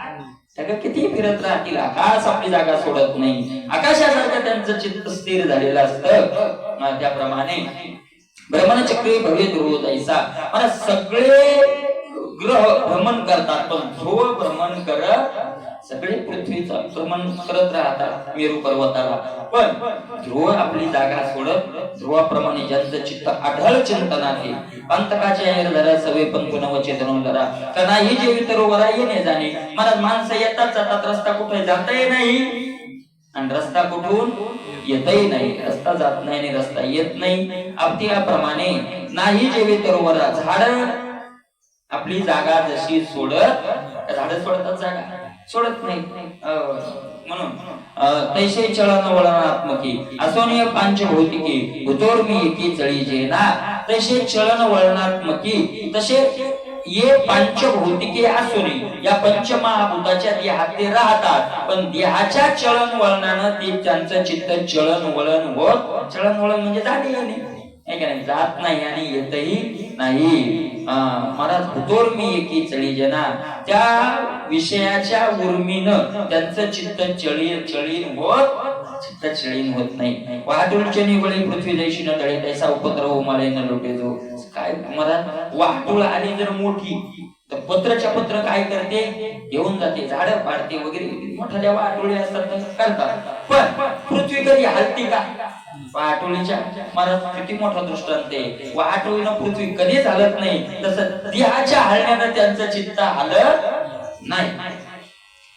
ढग किती फिरत राहतील, आकाश आपली जागा सोडत नाही. आकाशासारखं त्यांचं चित्त स्थिर झालेलं असतं. त्याप्रमाणे भ्रमणचक्री भवे ध्रुव जैसा, मला सगळे ग्रह भ्रमण करतात, पण ध्रुव भ्रमण करत, सगळे पृथ्वीचं भ्रमण करत राहतात मेरू पर्वताला, पण ध्रुव आपली जागा सोडत ध्रुवाप्रमाणे ज्यांचं चित्त आढळ चिंतनाते. पंतकाच्या धरा सवे पंतु नव चेतन धरा, तर नाही जे वितरोवरा येणे जाणे. मला माणसं येतात जातात, रस्ता कुठे जाताही नाही आणि रस्ता कुठून येतही नाही. रस्ता जात नाही आणि रस्ता येत नाही. अवतीप्रमाणे नाही जे वितरोवरा, झाड आपली जागा जशी सोडत, झाड सोडतात जागा सोडत नाही. म्हणून तैसे चलन वळनात्मकी असोनिय पांचभौतिकी भूतोर्मी एकी चळी जे ना. तैसे चलन वळनात्मकी, तसे ये पंचभौतिके असून या पंचमहाभूताच्या देहात ते राहतात, पण देहाच्या चलन वळणानं ते त्यांचं चित्त चलन वळण म्हणजे झाले नाही, जात नाही आणि येतही नाही. महाराज भूतोर मी एकी चळी जना, त्या विषयाच्या उर्मीनं त्यांचं चित्त चळीन होत नाही. वाहतुळीच्या निवळी पृथ्वी जैशी न तळे तैसा उपद्रव मला न लोटे जो. काय महाराज, वाहतूळ आली जर मोठी तर पत्रच्या पत्र काय करते, घेऊन जाते, झाड पाडते वगैरे, मोठ्या वाहतुळी असतात करतात, पण पृथ्वी कधी हलती का? वाहतुळीच्या महाराज किती मोठा दृष्टांत आहे. वाहतुळीनं पृथ्वी कधीच हलत नाही, तसं देहाच्या हलण्यानं त्यांचं चित्त हलत नाही.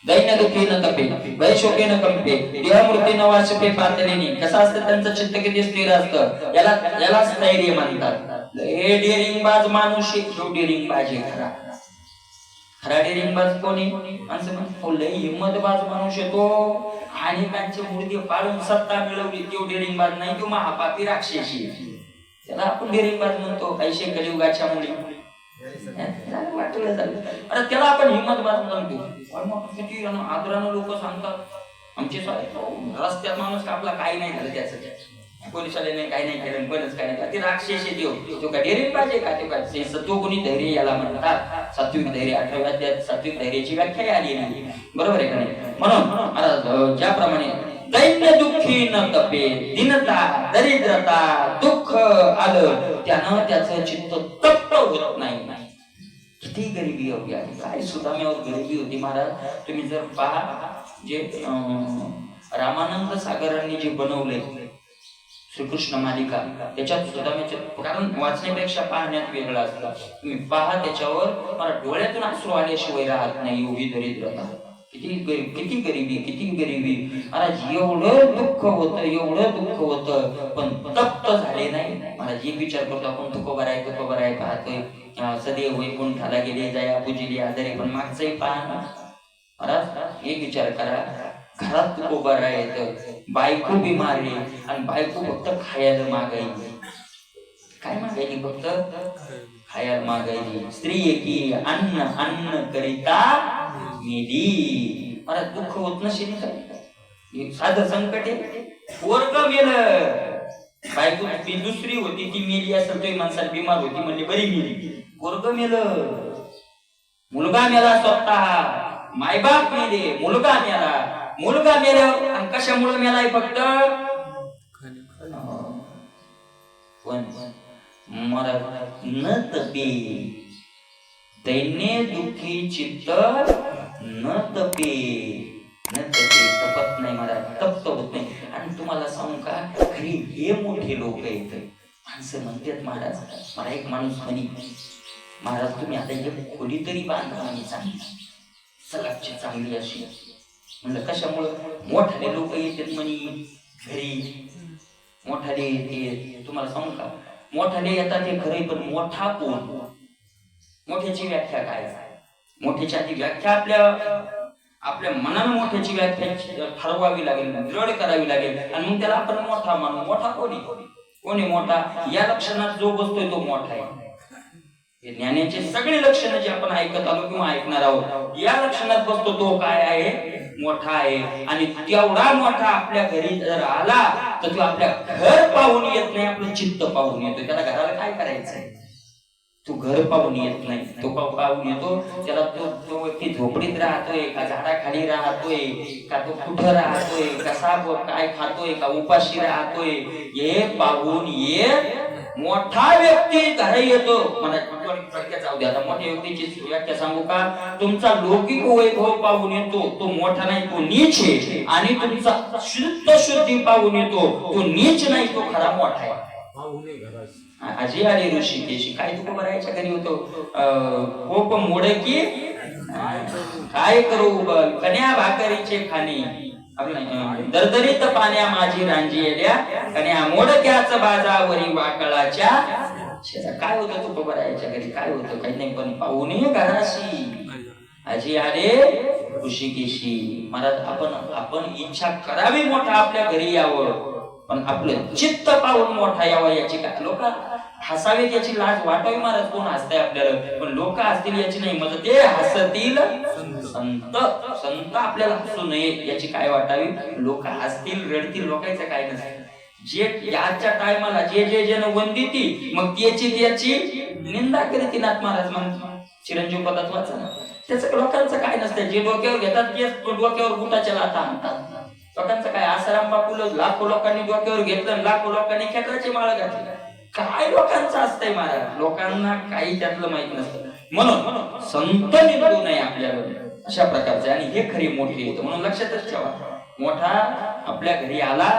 दैन्य दुःखी न तपे भय शोके न कंपे देहमृती न वाशपे पातळीने. कसं असतं त्यांचं चित्त किती स्थिर असतं, याला स्थैर्य म्हणतात. हे डेरिंगबाज माणूस डेरिंगबाज आहे खरा डेरिंगबाज कोणी असं म्हणतो, लय हिंमतबाज माणूस येतो आणि त्यांचे मुर्दे पाळून सत्ता मिळवली, तो डेरिंगबाज नाही, तो महापापी राक्षसी. त्याला आपण डेरिंगबाज म्हणतो. पैसे कलियुगाच्या मुली त्याला आपण हिंमतबाज म्हणतो. किती आदरानं लोक सांगतात, आमचे रस्त्यात माणूस कापला, काही नाही झालं त्याचं, पोलिसाला नाही, काही नाही केलं, कोणच काय नाही. ते राक्षसी तो काय डेरिंगबाज आहे का? ते काय सत्वगुणी धैर्य याला म्हणतात. सात्विक धैर्य 18व्या अध्यायात सात्विक धैर्याची व्याख्या आली नाही, बरोबर आहे का नाही? म्हणून ज्याप्रमाणे दैन्य दुःखी न तपे, दीनता दरिद्रता दुःख आलं त्यानं त्याचं चित्त तप्त होत नाही. किती गरिबी होती आणि काय सुदाम्यावर गरिबी होती महाराज. तुम्ही जर पहा जे रामानंद सागरांनी जे बनवले श्रीकृष्ण मालिका, त्याच्यात सुदाम्याचे, कारण वाचण्यापेक्षा पाहण्यात वेगळं असतं. तुम्ही पहा त्याच्यावर, मला डोळ्यातून अश्रू आल्याशिवाय राहत नाही, एवढी दरिद्रता, किती गरिबी महाराज. एवढं दुःख होतं पण तप्त झाले नाही महाराज. एक विचार करतो आपण, तुकोबार आहे पाहतोय, सदैव वैकुंठाला गेले, जया पूजिली आजारी, पण मागचंही पहा ना महाराज. एक विचार करा, घरात तुकोबार आहे, बायको बिमार आहे आणि बायको फक्त खायला मागायची. काय मागायची? फक्त खायला मागायची. स्त्री एकी अन्न करिता मेली. मला दुःख होत नसेल काय? साधं संकट आहे. पोरग मेलं, बायको दुसरी होती ती मेली असेल, तो माणसाला बिमार होती म्हणजे बरी मेली. पोरग मेलं, मुलगा मेला, स्वतः मायबाप मेले, मुलगा मेल्यावर आणि कशामुळे मेलाय? फक्त मला न तपे, दैन्य दुःखी चित्त न तपे तपत नाही मला, तप्त होत नाही. आणि तुम्हाला सांगू का, खरी हे मोठे लोक आहेत, माणसं म्हणतात महाराज, मला एक माणूस म्हणे, महाराज तुम्ही आता एक खोली तरी बांधा म्हणे, चांगली सलागची चांगली अशी. म्हणलं कशामुळं? मोठाले लोक येतात म्हणे घरी, मोठाले येते. तुम्हाला सांगू का, मोठाले येतात ते खरे, पण मोठा कोण? मोठ्याची व्याख्या काय? मोठ्याची आधी व्याख्या आपल्या मनानं मोठ्याची व्याख्या ठरवावी लागेल, दृढ करावी लागेल, आणि मग त्याला आपण मोठा मानू. मोठा कोणी मोठा? या लक्षणात जो बसतोय तो मोठा आहे. ज्ञानाचे सगळे लक्षणं जे आपण ऐकत आलो किंवा ऐकणार आहोत, या लक्षणात बसतो तो काय आहे? मोठा आहे. आणि तेवढा मोठा आपल्या घरी जर आला तर तो आपल्या घर पाहून येत नाही, आपलं चित्त पाहून येतो. त्याला घराला काय करायचंय? तो घर पाहून येत नाही, तो पाहून येतो. त्याला तो व्यक्ती झोपडीत राहतोय का झाडाखाली राहतोय का तो कुठं राहतोय, कसा काय खातोय का उपाशी राहतोय, हे पाहून ये. मोठा व्यक्ती घरी येतो. मला जाऊ द्या, आता मोठ्या व्यक्तीची व्याख्या सांगू का? तुमचा लौकिक वैभव पाहून येतो तो मोठा नाही, तो नीच आहे. आणि तुमचा शुद्धी पाहून येतो तो नीच नाही, तो खरा मोठा आहे. आजी आले ऋषिकेशी, काय तू बरायच्या घरी होतो, कोप मोडकी काय करू कन्या भाकरीचे खाणे, दरदरीत पाण्या माझी रांजी येल्या, कन्या मोडक्याच बाजावरी वाकळाच्या. काय होतं तू बरायच्या घरी? काय होतं? काही नाही, पण पाहुणे घराशी आजी आले ऋषिकेशी. महाराज आपण इच्छा करावी मोठा आपल्या घरी यावं, पण आपलं चित्त पाहून मोठा यावं याची काय? लोक हसावेत याची लाज वाटावी महाराज, कोण हसताय आपल्याला, पण लोक हसतील याची नाही, मग ते हसतील संत. संत आपल्याला हसू नये याची काय वाटावी, लोक हसतील रडतील लोकांचं काय नसतं. जे याच्या टायमाला जे जन वंदिती मग त्याची निंदा करीत नाथ महाराज म्हणतात चिरंजीव पदात वाचा ना, त्याचं लोकांचं काय नसतं. जे डोक्यावर घेतात तेच डोक्यावर बुटाच्या लाथा आणतात. लोकांचं काय, आसाराम बापूला लाखो लोकांनी डोक्यावर घेतलं, लाखो लोकांनी खेकड्याची माळ घातली, काय लोकांचं असतंय महाराज, लोकांना काही त्यातलं माहित नसतं. म्हणून संत निंदू नये आपल्याला अशा प्रकारचे, आणि हे खरी मोठी येतं. म्हणून लक्षातच ठेवा, मोठा आपल्या घरी आला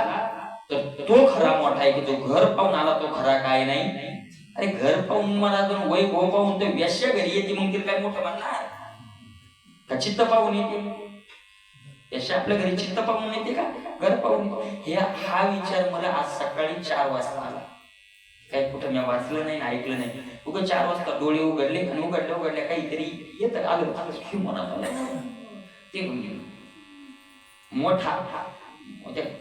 तर तो खरा मोठा आहे, की तो घर पाहून आला तो खरा काय नाही. अरे घर पाहून मला दोन वैभव पाहून तो व्यश्य घरी येते, मग तिला काय मोठं म्हणणार का? चित्त पाहून येते, यशा आपल्या घरी चित्त पाहून येते का, घर पाहून? हा विचार मला आज सकाळी 4 वाजता आला. काही कुठं मी वाचलं नाही, ऐकलं नाही, उगा 4 वाजता डोळे उघडले आणि उघडल्या काहीतरी येत आलं मनात. ते मोठा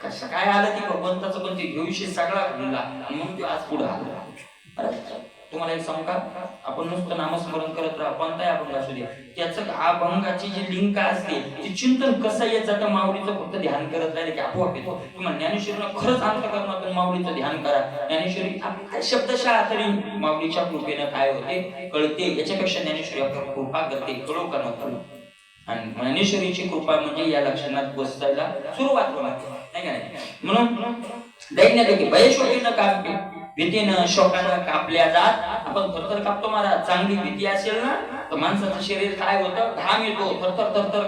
कसं काय आलं ते भगवंताचं, पण ते भविष्य सगळा घडला आणि मग ते आज पुढे आलं. तुम्हाला एक सांगू का, आपण नुसतं नामस्मरण करत राहा, कोणताही अभंग असू द्या, त्याचं अभंगाची जी लिंक असते ती चिंतन कसं येत जातं, माऊलीचं फक्त ध्यान करत राहिले की आपोआप येतो. तुम्हाला ज्ञानेश्वरीनं खरंच अंतःकरणातून माऊलीचं ध्यान करा. ज्ञानेश्वरी शब्दशः तरी माऊलीच्या कृपेनं काय होते कळते, याच्यापेक्षा ज्ञानेश्वरी आपल्याला कृपा करते, कळो का नको. आणि ज्ञानेश्वरीची कृपा म्हणजे या लक्षणात बसायला सुरुवात होणार नाही का नाही. म्हणून दैन्य भयशोकीनं कापते, भीतीनं शोकानं कापल्या जात. आपण थरथर कापतो महाराज, चांगली भीती असेल ना तर माणसाचं शरीर काय होतं, घाम येतो, थरथर थरथर.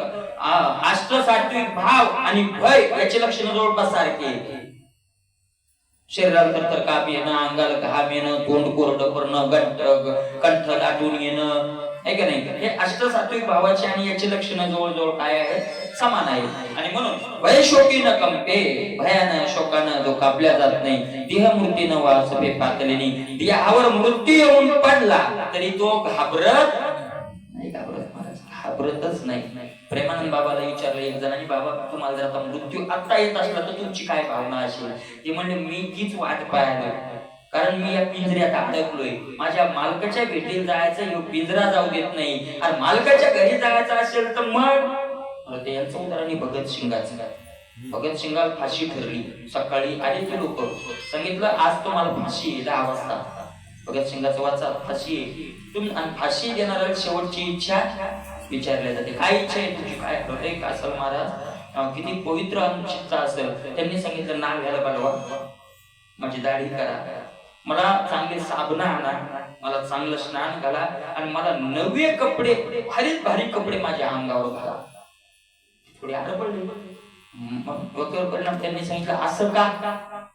अष्टसात्विक भाव आणि भय याचे लक्षण जवळपास सारखे. शरीराला थरथर काप येणं, अंगाला घाम येणं, तोंड कोरडं करणं, कंठ दाटून येणं, आहे का नाही. हे अष्टसात्विक भावाचे आणि याचे लक्षण जवळजवळ काय आहे, समान आहे. आणि म्हणून भयशोकीनं कंपे, भयानं शोकानं जो कापल्या जात नाही. देहमृत्यूनं वासपे पातलेनी, देहावर मृत्यू येऊन पडला तरी तो घाबरत नाही, घाबरतच नाही. प्रेमानंद बाबाला विचारलं एक जणांनी, बाबा तुम्हाला जर आता मृत्यू आता येत असला तर तुमची काय भावना असेल? ते म्हणले, मी तीच वाट पाहायला, कारण मी या पिंजऱ्यात अडकलोय, माझ्या मालकाच्या भेटीला जायचं, यो पिंजरा जाऊ देत नाही, आणि मालकाच्या घरी जायचं असेल तर मग ते यांचं उदाहरण भगत सिंगाचं. भगत सिंगाला फाशी ठरली, सकाळी आले ते लोक, सांगितलं आज तुम्हाला फाशी 10 वाजता. भगत सिंगाचं वाचा, फाशी तुम्ही, आणि फाशी देणाऱ्या शेवटची इच्छा विचारल्या जाते, काय इच्छा आहे तुझी, काय हृदय का असेल महाराज, किती पवित्र अनुचित्त असेल. त्यांनी सांगितलं, नाव घ्यायला पाहिजे, माझी दाढी करा, मला चांगले साबण आणा, मला चांगलं स्नान घाला, आणि मला नवे कपडे, भारी कपडे माझ्या अंगावर घाला. थोडी आरबळली, मग डोक्यावर परिणाम. त्यांनी सांगितलं, असं का?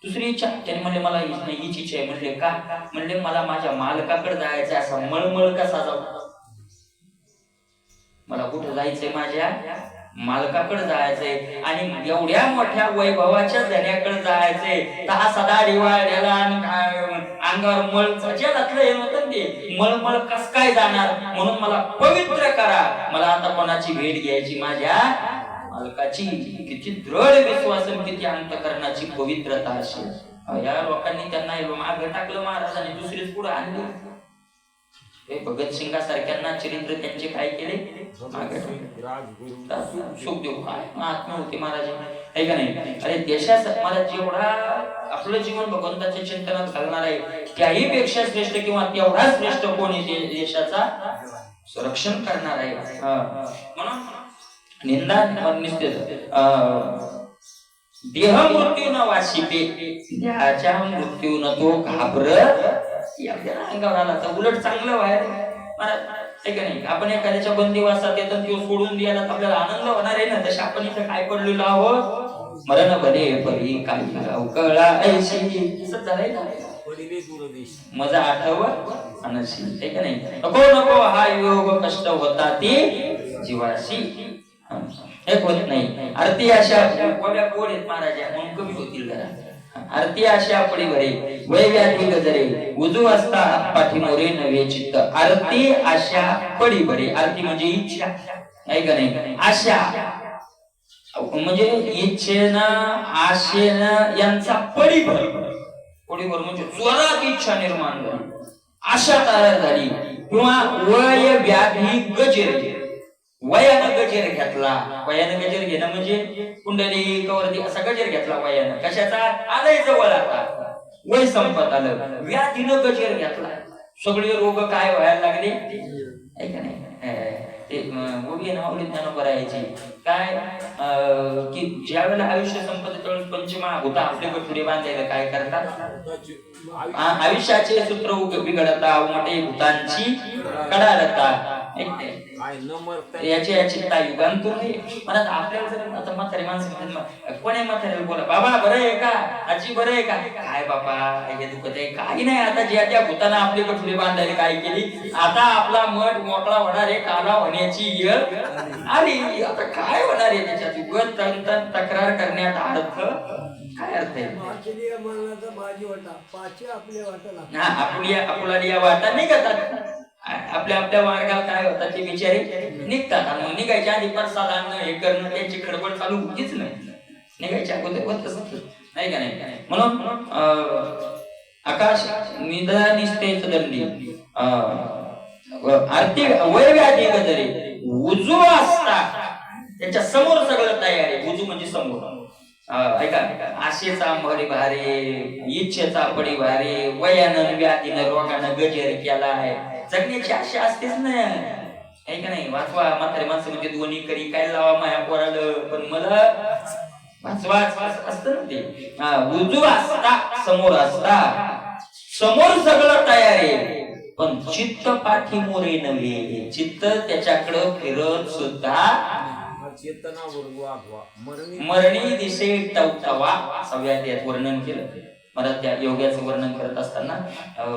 दुसरी इच्छा. त्याने म्हणले, मला हीच इच्छा आहे. म्हणले का? म्हणले मला माझ्या मालकाकडे जायचं, असा मळमळ कसा जाऊ, मला कुठं जायचंय, माझ्या मालकाकडे जायचंय, आणि एवढ्या मोठ्या वैभवाच्या धन्याकडे जायचंय, तर सदा दिवाळ्याला अंगावर मळ जलातलं हे होतं ते मळमळ कस काय जाणार. म्हणून मला पवित्र करा, मला आता कोणाची भेट घ्यायची, माझ्या मालकाची. किती दृढ विश्वास, किती अंतःकरणाची पवित्रता असेल. या लोकांनी त्यांना मागे टाकलं महाराजांनी, दुसरीच पुढे आणली. भगत सिंगासारख्यांना चरित्र त्यांचे काय केले, सुखदेव काय महात्मा होते महाराज, आहे का नाही. अरे देशात मला जेवढा आपलं जीवन भगवंताच्या चिंतनात घालणार आहे, त्याही पेक्षा श्रेष्ठ किंवा तेवढाच श्रेष्ठ कोणी देशाचा संरक्षण करणार आहे. म्हणून निंदा देह मृत्यू न वाशिपे, देहाच्या मृत्यून तो घाबरत अंगावर आला तर उलट चांगलं बाहेर महाराज, का नाही. आपण एखाद्याच्या बंदिवासात येतो, तो सोडून द्यायला आपल्याला आनंद होणार आहे ना. तसे आपण इथं काय पडलेलो आहोत, मरण भले परी काही अवकळा ऐशी, असं झालंय ना. मजा आठव अनशी, आहे का नाही. नको हा योग कष्ट होता ती जीवाशी, एक होत नाही. आरती अशा कोड्या कोड आहेत महाराजा, म्हणून कमी होतील जरा. आरती अशा पडी भरे, वय व्याधी गजरे, उजू असता पाठीमोरे नवे चित्त. आरती अशा पडी भरे, आरती म्हणजे इच्छा, आहे का नाही. आशा म्हणजे इच्छेनं आशेनं यांचा पडी भर, कोडीवर म्हणजे जोरात इच्छा निर्माण झाली, आशा तयार झाली, किंवा वय व्याधी गजेर, वयानं गजेर घेतला. वयानं गजेर घेणं म्हणजे कुंडली कवरती असा गजेर घेतला वयानं. कशाचा? आलंय जवळ आता, वय संपत आलं, व्याधीनं गजेर घेतला. सगळे रोग काय व्हायला लागले ऐका नाही. ते उभी नावली त्यानं करायची काय की ज्या वेळेला आयुष्य संपत त्यावेळेस पंचमा होता आपले गठुडे बांधायला काय करतात, आयुष्याचे सूत्र बिघडता उमटे भूतांची कडालता. याची याची युगांतून मला आपल्याला जर आता म्हातारी माणसं कोणी म्हाताऱ्याला बोला, बाबा बरं आहे का, आजी बरं आहे का, काय बाबा हे दुखत आहे, काही नाही. आता ज्या त्या भूताना आपली गठुडे बांधायला काय केली, आता आपला मठ मोकळा होणार आहे, काला होण्याची वेळ आली. आता काय होणार आहे त्याच्यात? उगत तक्रार करण्यात अर्थ काय अर्थ आहे? आपल्या वाटा निघतात, आपल्या आपल्या मार्गाला काय होतात ते बिचारे निघतात. आणि मग निघायच्या आधी प्रसाद आणणं हे करणं त्यांची खडबड चालू होतीच नाही, निघायच्या अगोदर होतच नाही का नाही. म्हणून आकाश निस्तेच दंडी आर्थिक वैव्याधी गजरे उजू असता त्याच्या समोर सगळं तयार आहे. उजू म्हणजे समोर. ऐका, आशेचा मरी भारे, इच्छेचा पडी भारे, वयानं व्याधीनं रोगानं गजेर केला आहे. जगण्याची आशा असतेच ना, ऐका नाही. वाचवा म्हातारे माणसं म्हणजे दोन्ही करी काय लावा माया पोराला, पण मला वाचवा असतं ना ते. उजू असता समोर असता, समोर सगळं तयार आहे, पण चित्त पाठी मोरे नव्हे. चित्त त्याच्याकडं फिरत सुद्धा मरणी दिसे टवटवा. सव्यात वर्णन केलं. मला त्या योग्याचं वर्णन करत असताना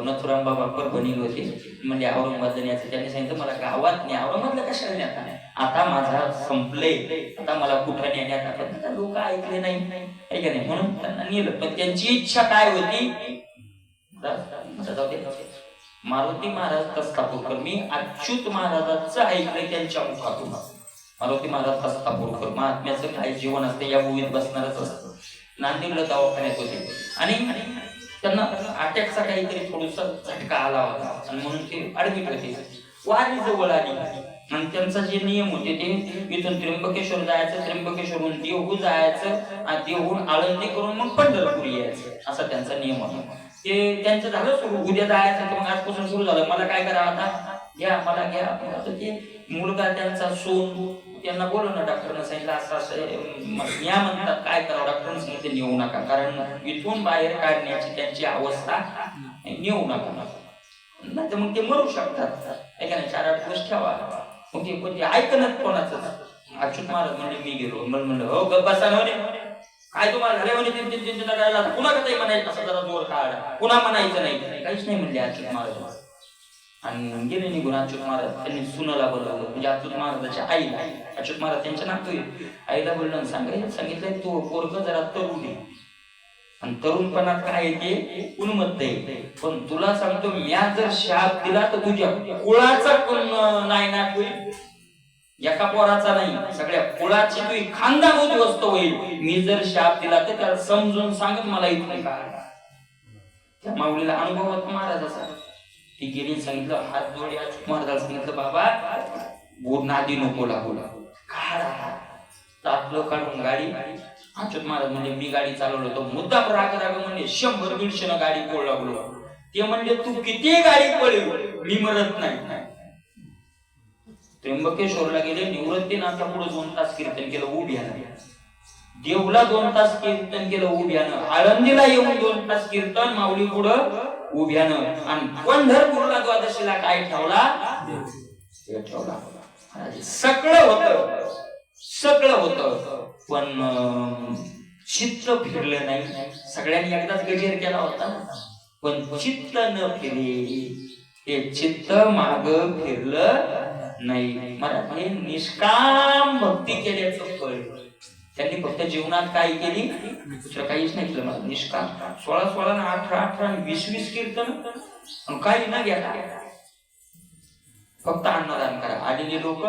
नथुराम बाबा परभणील होते. म्हणजे औरंगाबाद जाण्याचं त्यांनी सांगितलं, मला गावात नाही, औरंगाबादला कशाला नेता, आता माझा संपले, आता मला कुठं नेण्यात आता लोक ऐकले नाही ऐका नाही, म्हणून त्यांना नेलं. पण त्यांची इच्छा काय होती, मारुती महाराज तस्तापूरकर. मी अच्युत महाराजांचं ऐकलंय त्यांच्या मुखातून. मारुती महाराज तस्तापूरकर महात्म्याचं काय जीवन असते या भूमीत बसणारच असतं. नांदेडला दवाखान्यात होते आणि त्यांना अटॅकचा काहीतरी थोडासा झटका आला होता आणि म्हणून ते ऍडमिट होते. वारी जवळ आली आणि त्यांचा जे नियम होते ते इथून त्र्यंबकेश्वर जायचं, त्र्यंबकेश्वरून देहू जायचं आणि देहून आळंदी करून मग पंढरपूर यायचं, असा त्यांचा नियम होता. ते त्यांचं झालं सुरू, उद्या जायचं तर मग आजपासून सुरू झालं. मला काय करा आता, घ्या मला घ्या. ते मुलगा त्यांचा सोन त्यांना बोलवलं, डॉक्टरनं सांगितलं असं असं या म्हणतात, काय करावं. डॉक्टरनं सांगितलं नेऊ नका, कारण इथून बाहेर काढण्याची त्यांची अवस्था, नेऊ नका नाही तर मग ते मरू शकतात. ऐका नाही, 4-8 दिवस ठेवा. मग ते कोणते ऐकणच कोणाचं. अच्युत महाराज म्हणजे मी गेलो, म्हणलं हो बसा काय तुम्हाला झाले म्हणे करायला, पुन्हा कसं म्हणायचं, असं जरा जोर काढा, पुन्हा म्हणायचं नाही, काहीच नाही म्हणले अच्युत महाराज. आणि गेले निघून अच्युत महाराज. त्यांनी सुनाला बोलवलं, म्हणजे अच्युत महाराजाच्या आईला. अच्युत महाराज त्यांच्या नातू आईला बोलणं सांगितलंय तो पोरग जरा तरुण आहे आणि तरुणपणात काय येते उन्मत्त आहे, पण तुला सांगतो म्या जर शाप दिला तर तुझ्या कुळाचा नाही ना होईल, एका पोराचा नाही सगळ्या कुळाची तुझी खानदान उद्ध्वस्त होईल. मी जर शाप दिला तर त्याला समजून सांगत मला इथून का. त्या माऊलीला अनुभवात महाराज असा ती गेली, सांगितलं हात जोडी अच्युत महाराजाला सांगितलं, बाबा बोट नादी नको लागू आपलं काढून गाडी. अच्युत महाराज म्हणजे मी गाडी चालवलो होतो, मुद्दाम राग म्हणजे 100-150 गाडी पळ लागलो. ते म्हणजे तू किती गाडी पळेल मी मरत नाही. त्र्यंबकेश्वरला गेले, निवृत्तीनाथा पुढे 2 तास कीर्तन केलं उभ्यानं, देवला 2 तास कीर्तन केलं उभ्यानं, आळंदीला येऊन 2 तास कीर्तन माऊली पुढं उभ्यानं, आणि पंढरपूरला द्वादशीला काय ठेवला ते ठेवला. सगळं होतं पण चित्त फिरलं नाही. सगळ्यांनी एकदाच गजेर केला होता पण चित्त न फिरे, हे चित्त माग फिरलं नाही. मराठी निष्काम भक्ती केल्याचं फळ. त्यांनी फक्त जीवनात काय केली, दुसरं काहीच नाही केलं. मला निष्काम 16-16 आणि 18-18 आणि 20-20 कीर्तन काही न घ्या, फक्त अन्नदान करा. आलेले लोक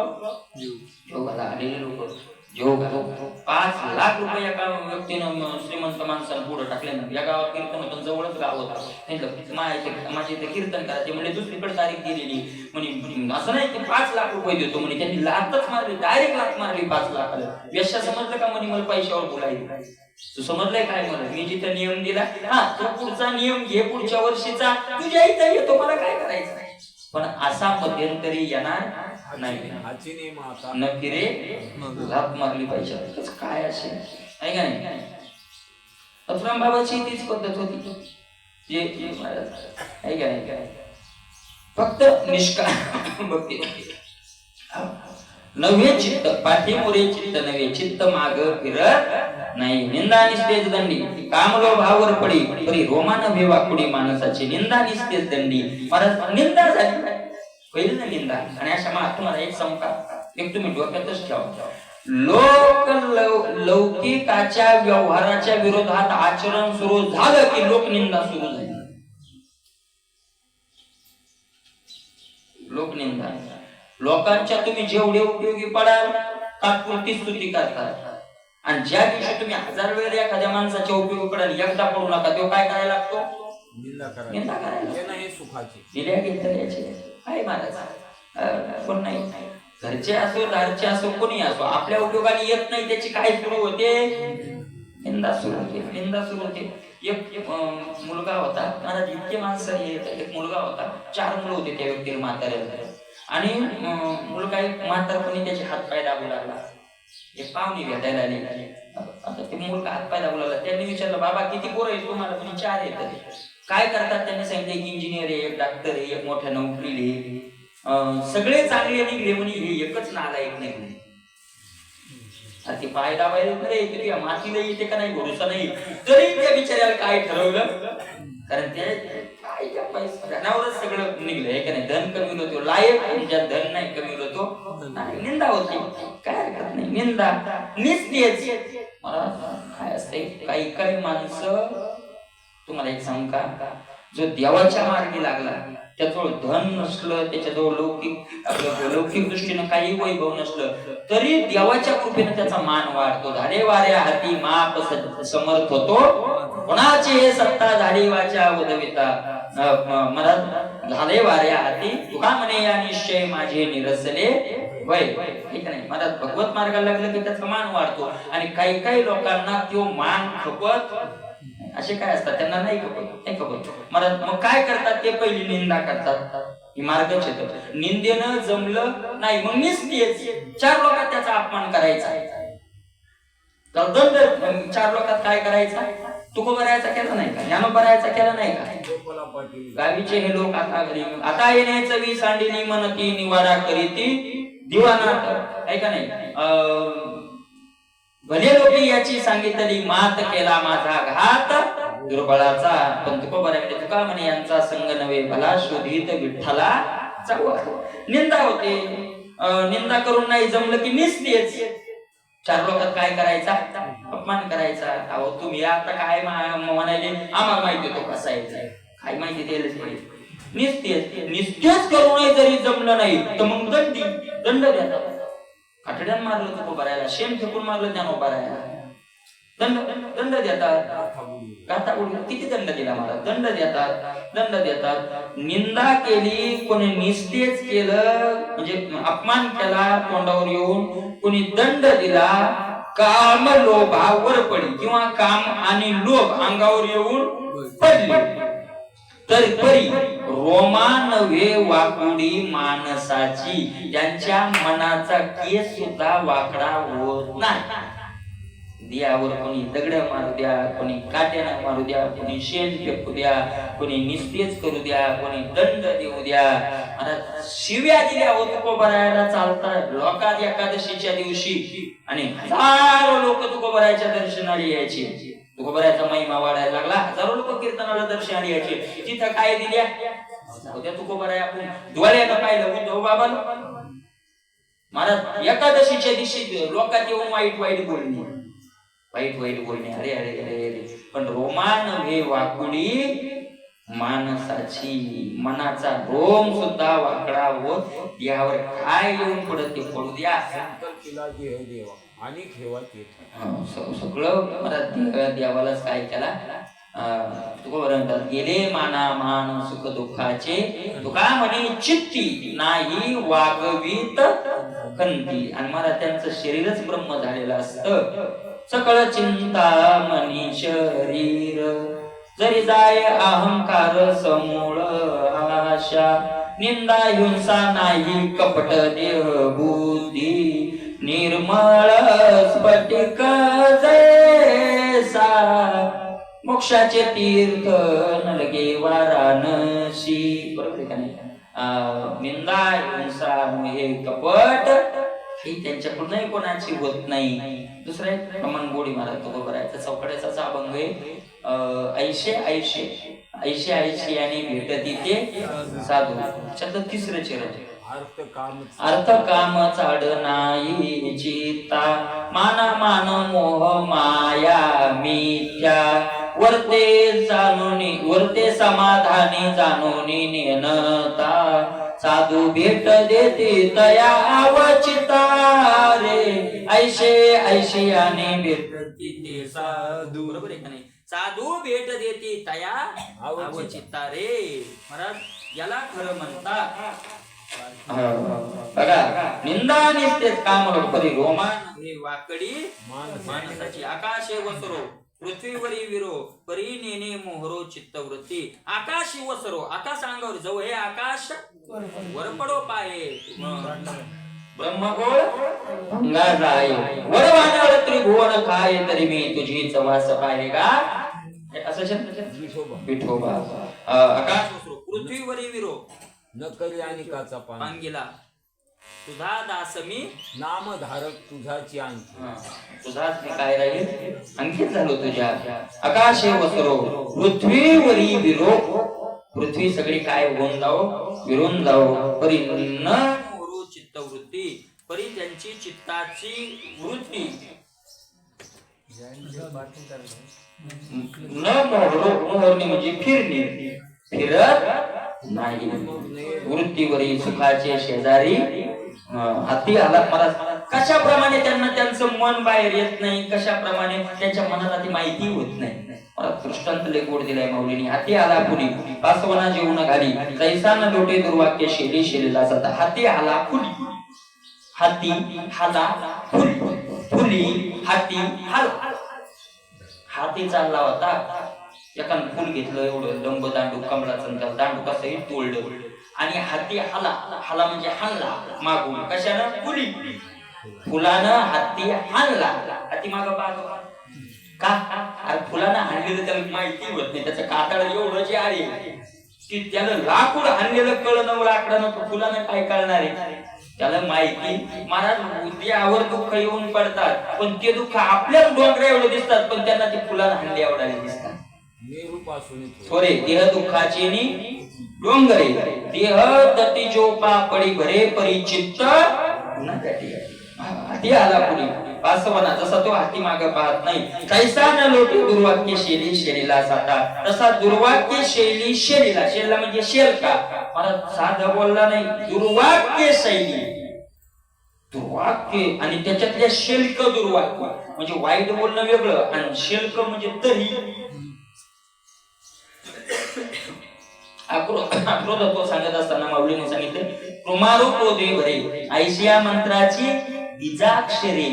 योगाला आलेले लोक योग 5 लाख रुपये एका व्यक्तीनं श्रीमंत माणसाला पुढे टाकले ना. या गावात कीर्तन होतं, जवळच गाव होतं, माझे ते कीर्तन करायचे म्हणजे दुसरीकडे तारीख दिलेली म्हणे. असं नाही की 5 लाख रुपये देतो म्हणे, त्यांनी लाखच मारली, डायरेक्ट लाख मारली 5 लाखाला. व्यवस्था समजलं का म्हणे, मला पैशावर बोलायचं. तू समजलंय काय मला, मी जिथं नियम दिला, हा तू पुढचा नियम घे, पुढच्या वर्षीचा तुझ्या इथं येतो, मला काय करायचं. पण असा मध्यंतरी येणार नाही. न फिरे लाभ मारली पाहिजे. काय असेल आहे का नाही. अथुराम बाबाची तीच पद्धत होती. जे आहे का नाही, फक्त निष्काम भक्ती नव्हे चित्त पाठीमोरे चित्त नव्हे, चित्त माग फिरत नाही. निंदा निस्तेज दंडी कामलो भावर पडी, परी रोमान भेवाकुडी माणसाची. निंदा निस्तेज दंडी, महाराज निंदा झाली पहिली ना निंदा. आणि अशा मग तुम्हाला एक संस्कार एक तुम्ही डोक्यातच ठेवा. लोक लौकिकाच्या व्यवहाराच्या विरोधात आचरण सुरू झालं की लोकनिंदा सुरू झाली. लोकनिंदा लोकांच्या तुम्ही जेवढे उपयोगी पडाल तात्पुरती स्तुती करतात. आणि ज्या दिवशी तुम्ही 1000 वेळा एखाद्या माणसाच्या उपयोगी पडाल, एकदा पडू नका, तो काय करायला लागतो, निंदा करायला. दिल्या घेतल्याचे आहे महाराज. कोण नाही, घरचे असो दारचे असो कोणी असो, आपल्या उपयोगाने येत नाही त्याची काय सुरू होते, निंदा सुरू होते. निंदा सुरू होते. एक मुलगा होता महाराज, इतके माणसं एक मुलगा होता, 4 मुलं होते त्या व्यक्तीला म्हाताऱ्याला. आणि मुलगा एक म्हातारपणी त्याचे हातपाय दाबू लागला. एक पाहुणे भेटायला आले. आता ते मुलगा हातपाय दाबू लागला. त्यांनी विचारलं, बाबा किती पोरं आहेत तुम्हाला? तुम्ही 4 येतात. काय करतात? त्यांनी सांगितलं, एक इंजिनियर आहे, एक डॉक्टर आहे, एक मोठ्या नोकरीला आहे, सगळे चांगले निघले म्हणे, हे एकच नालायक नाही म्हणे. ते पाय दाबायला खरे मातीला येते का नाही भरोसा नाही. तरी त्या बिचाऱ्याला काय ठरवलं, कारण ते धनावरच सगळं निघलं आहे का नाही. धन कमी होतो लायक, ज्यात धन नाही कमी होतो निंदा होते. काय हरकत नाही, निंदा निस्तेज. मला काय असते, काही काही माणसं तुम्हाला एक सांगू का, जो देवाच्या मार्गी लागला, त्याजवळ धन नसलं, त्याच्याजवळ लौकिक दृष्टीनं काही वैभव नसलं, तरी देवाच्या कृपेने त्याचा मान वाढतो. झाले वाऱ्या हाती माप समर्थ होतो, कोणाची हे सत्ता झाली वाचा उदविता. मला झाले वाऱ्या हाती तुका म्हणे, या निश्चय माझे निरसले वय. ठीक नाही, मला भगवत मार्गाला लागलं की त्याचा मान वाढतो. आणि काही काही लोकांना तो मान खपत असे काय असतात, त्यांना नाही खपत. मग काय करतात ते, पहिली निंदा करतात. ही मार्गच येतो. निंदेनं जमलं नाही मग निस्तेज. 4 लोकात त्याचा अपमान करायचा, दंड. 4 लोकात काय करायचा, तुकोबरायचा केला नाही का, ज्ञानोबरायचा केला नाही का. गावीचे हे लोक आता येण्याचं वी सांडिली म्हणती, निवाडा करीती दिवाना. आहे का नाही. भले लोकी याची सांगितली, मात केला माझा घात दुर्बळाचा. पण तुकोबराकडे तुका म्हणे, यांचा संग नव्हे भला शोधित विठ्ठला चावा. निंदा होते. निंदा करून नाही जमलं की निस्तेज. 4 लोकात काय करायचा, अपमान करायचा. अहो तुम्ही आता काय म्हणाले, आम्हाला माहिती होतो कसा यायचा, काय माहिती द्यायलाच पाहिजे. निस्तेज करूनही जरी जमलं नाही तर मग दंड देतात. काठड्यान मारलं तुकोबरायला, शेण फेकून मारलं ज्ञानोबरायला, दंड देतात. गाताबुडी किती दंड दिला मला, दंड देतात. निंदा केली कोणी, निस्तेज केलं म्हणजे अपमान केला तोंडावर येऊन, कोणी दंड दिला, काम लोभावर पडली किंवा काम आणि लोभ अंगावर येऊन पडले, तर परी रोमान वे वाकुडी माणसाची. त्यांच्या मनाचा केस सुद्धा वाकडा होत नाही. दियावर कोणी दगड मारू द्या, कोणी काट्यानं मारू द्या, कोणी शेण फेकू द्या, कोणी निस्तेज करू द्या, कोणी दंड देऊ द्या. आता शिव्या दिल्या होत तुकोबरायला चालतात लोकात एकादशीच्या दिवशी. आणि हजारो लोक तुकोबरायच्या दर्शनाला यायचे. तुकोबरायचा महिमा वाढायला लागला, हजारो लोक कीर्तनाला दर्शनाला यायचे. तिथं काय दिल्या होत्या तुकोबराय, आपण डोळ्यानं पाहिलं उद्धव बाबाला. महाराज एकादशीच्या दिवशी लोकात येऊन वाईट बोलणे, अरे अरे अरे अरे. पण रोमान हे वाकुडी माणसाची, मनाचा रोम सुद्धा वाकडा होत. यावर काय येऊन पडत ते पडू द्या. संकल्पिला जे देवा आणि ठेवत येत. सगळं मला देवालाच काय केला तुका गेले माना मान सुख दुःखाचे तुका म्हणे चित्ती नाही वागवीत कंती. आणि मला त्यांचं शरीरच ब्रह्म झालेलं असतं. सकळ चिंता मनी शरीर जरी जाय अहंकार समूळ आशा निंदा हिंसा नाही कपट देह बुद्धी निर्मळ स्फटिक जैसा मोक्षाचे तीर्थ नलगे वाराणसी. बरोबर आहे का नाही? निंदा हिंसा हे कपट ही त्यांच्याकडूनही कोणाची होत नाही. दुसरा एक प्रमाण गोडी महाराज तो बरोबर आहे. चौकड्याचा अभंग आहे ऐशे ऐशे ऐशे ऐशे आणि भेटती ते साधू. त्यातलं तिसरं चरण अर्थ काम चाड नाही चित्ता मान मान मोह माया मिथ्या वर्ते जाणूनी वर्ते समाधानी जाणूनी नेनता साधू भेट देते तया अवचिता रे ऐशे ऐशे आणि भेटती ते साधू. बरोबर आहे का नाही? साधू भेट देते तया अवचिता रे. महाराज याला खरं म्हणतात. बघा निंदा निस्तेच काम परी रोमान हे वाकडी माणसाची आकाशे वसरो पृथ्वीवरी विरो परी नेने मोहरो चित्तवृत्ती. आकाशी वसरो आकाश अंगावर जवळ हे आकाश वर पडो पाये ब्रह्मगोळ भंगार राय वर वानर त्रिभुवन खाय तरी मी तुझीच वास पाहे का. असं शब्द विठोबा. आकाश वसरो पृथ्वीवरी विरो न करी आणि काचा पांगिला तुझा दास मी नाम धारक तुझाची अंकी. तुझाच मी काय राहील अंकित झालो तुझ्या. आकाशे वसरो पृथ्वीवरी विरो पृथ्वी सगळी काय होऊन जाओ विरून जाओ परी न मोहरो चित्तवृत्ती परी त्यांची चित्ताची वृत्ती न मोहरो मोहरणी म्हणजे फिरणी फिरत नाही. वृत्तीवरील सुखाचे शेजारी हाती आला. मला कशाप्रमाणे त्यांना त्यांचं मन बाहेर येत नाही कशाप्रमाणे त्यांच्या मनाला ती माहिती होत नाही. मला दृष्टांत लय गोड दिलाय माऊलीने. हाती आला फुली पासवना जेवण घाली जैसा न लोटे दुर्वाक्य शेली शेलीला जाता. हाती आला फुली हाती हाला फुली हाती हाला. हाती चालला होता एकानं फुल घेतलं एवढं लंब दांडू कमळाचं दांडू कसंही तोडलं आणि हाती हाला हाला म्हणजे हाणला मागून कशानं फुली फुलानं हाती हाणला. हाती माग पाहतो का अरे फुलानं हाणलेलं त्याला माहिती होत नाही. त्याचं कातड एवढं जे आहे की त्याला लाकूड हाणलेलं कळणं लाकडानं फुलानं काय कळणार आहे त्याला माहिती. महाराज उद्यावर दुःख येऊन पडतात पण ते दुःख आपल्याच डोंगरा एवढं दिसतात पण त्यांना ते फुलानं हाणले एवढाले दिसतात. थोरे देह दुःखाचे डोंगरे देह दती जोपा पडी भरे परिचित्त हाती आला पुढे वासवना जसा तो हाती मागे पाहत नाही कैसा न लोटे दुर्वाक्य शैली शेलीला साता तसा दुर्वाक्य शैली शेलीला शेलीला म्हणजे शेल का मला साधं बोलला नाही. दुर्वाक्य शैली दुर्वाक्य आणि त्याच्यातल्या शेल्क दुर्वाक्य म्हणजे वाईट बोलणं वेगळं आणि शेल्क म्हणजे तरी तो सांगत असताना माऊलीने सांगितले कृमारू क्रोधे भरे ऐशिया मंत्राची बीजाक्षरे.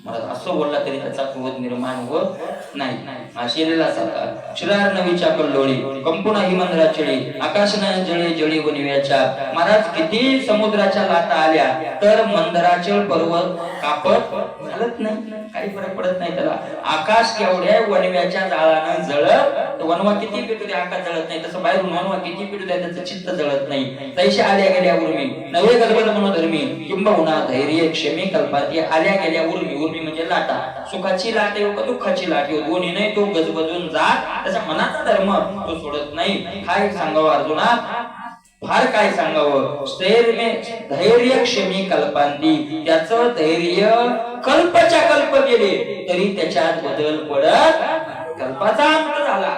मला असं बोलला तरी त्याचा क्रोध निर्माण होत नाही. आशेलेला सारखा क्षुरार नवीच्या कल्लोळी कंपुना हिमंद्रा चळी आकाशना जळे जळी वनिव्याच्या. महाराज किती समुद्राच्या लाटा आल्या तर मंदराचळ पर्वत कापत घालत नाही काही फरक पडत नाही त्याला. आकाश केवढ्या वनव्याच्या जाळानं जळत वनवा किती पेटू दे आकाश जळत नाही तसं बाहेरून वनवा किती पेटू द्या त्याचं चित्त जळत नाही. तैशे आल्या गेल्या उर्मी नवे गलबल मनोधर्मी किंबहुना धैर्य क्षमी कल्पाती. आल्या गेल्या उर्मी उर्मी म्हणजे लाटा सुखाची लाट येऊ का दुःखाची लाट येऊ दोन्ही नाही तो गजबजून जात त्याचा मनाचा धर्म तो सोडत नाही. काय सांगावं अर्जुना फार काय सांगावं. धैर्य क्षमी कल्पांती त्याचं धैर्य कल्पच्या कल्प गेले तरी त्याच्यात बदल पडत कल्पाचा अंत झाला.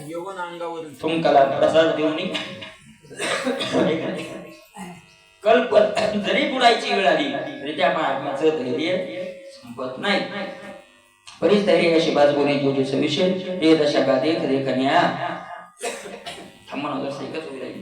यवन अंगावर तुमकाला प्रसाद देऊन कल्प जरी बुडायची वेळ आली तरी त्या महात्म्याचं धैर्य संपत नाही. परिस्थैर्य अशी बाज बोली जोजीचा विषय ते दशका देख देखण्या थांबा ना जसं एकच होईल.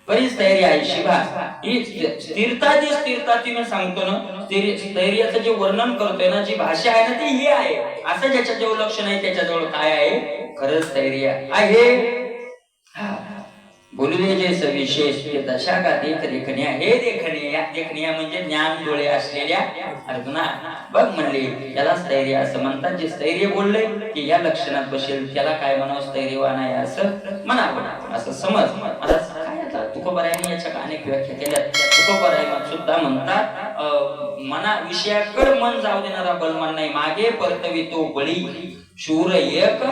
परिस्थैर्य आहे शिवा ही स्थिरता जी स्थिरता ती मी सांगतो ना स्थैर्याचं जे वर्णन करतोय ना जी भाषा आहे ना ती ही आहे. असं ज्याच्याजवळ लक्ष नाही त्याच्याजवळ काय आहे खरंच स्थैर्य आहे. बोलले जे सविशेष ते दशा का देख देखण्या हे देखण्या म्हणजे ज्ञान डोळे असलेल्या अर्जुना बघ म्हणले त्याला स्थैर्य असं म्हणतात. जे स्थैर्य बोलले की या लक्षणात बसेल त्याला काय म्हणावं स्थैर्यवान आहे असं म्हणावं असं समज. मला काय आता तुकोबारायांनी याच्या अनेक व्याख्या केल्या. तुकोबाराय सुद्धा म्हणतात मना विषयाकडे मन जाऊ देणारा बलवान नाही मागे परतवितो बळी शूर एक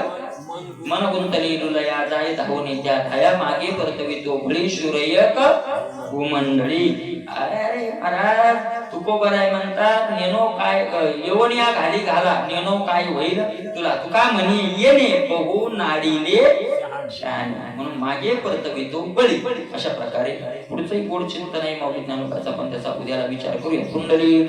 मन गुंतली लया जाय धावून त्या धाया मागे परतवितो बळी शूर एक भूमंडळी. अरे महाराज तुकोबाराय म्हणतात नेनो काय येऊन या घाली घाला नेनो काय होईल तुला तुका म्हणी येणे बघू नाडीले शान म्हणून मागे परतवितो बळी. अशा प्रकारे पुढचंही गोड चिंतन आहे मौलिक ज्ञानोबाचा पण त्याचा उद्याला विचार करूया. कुंडली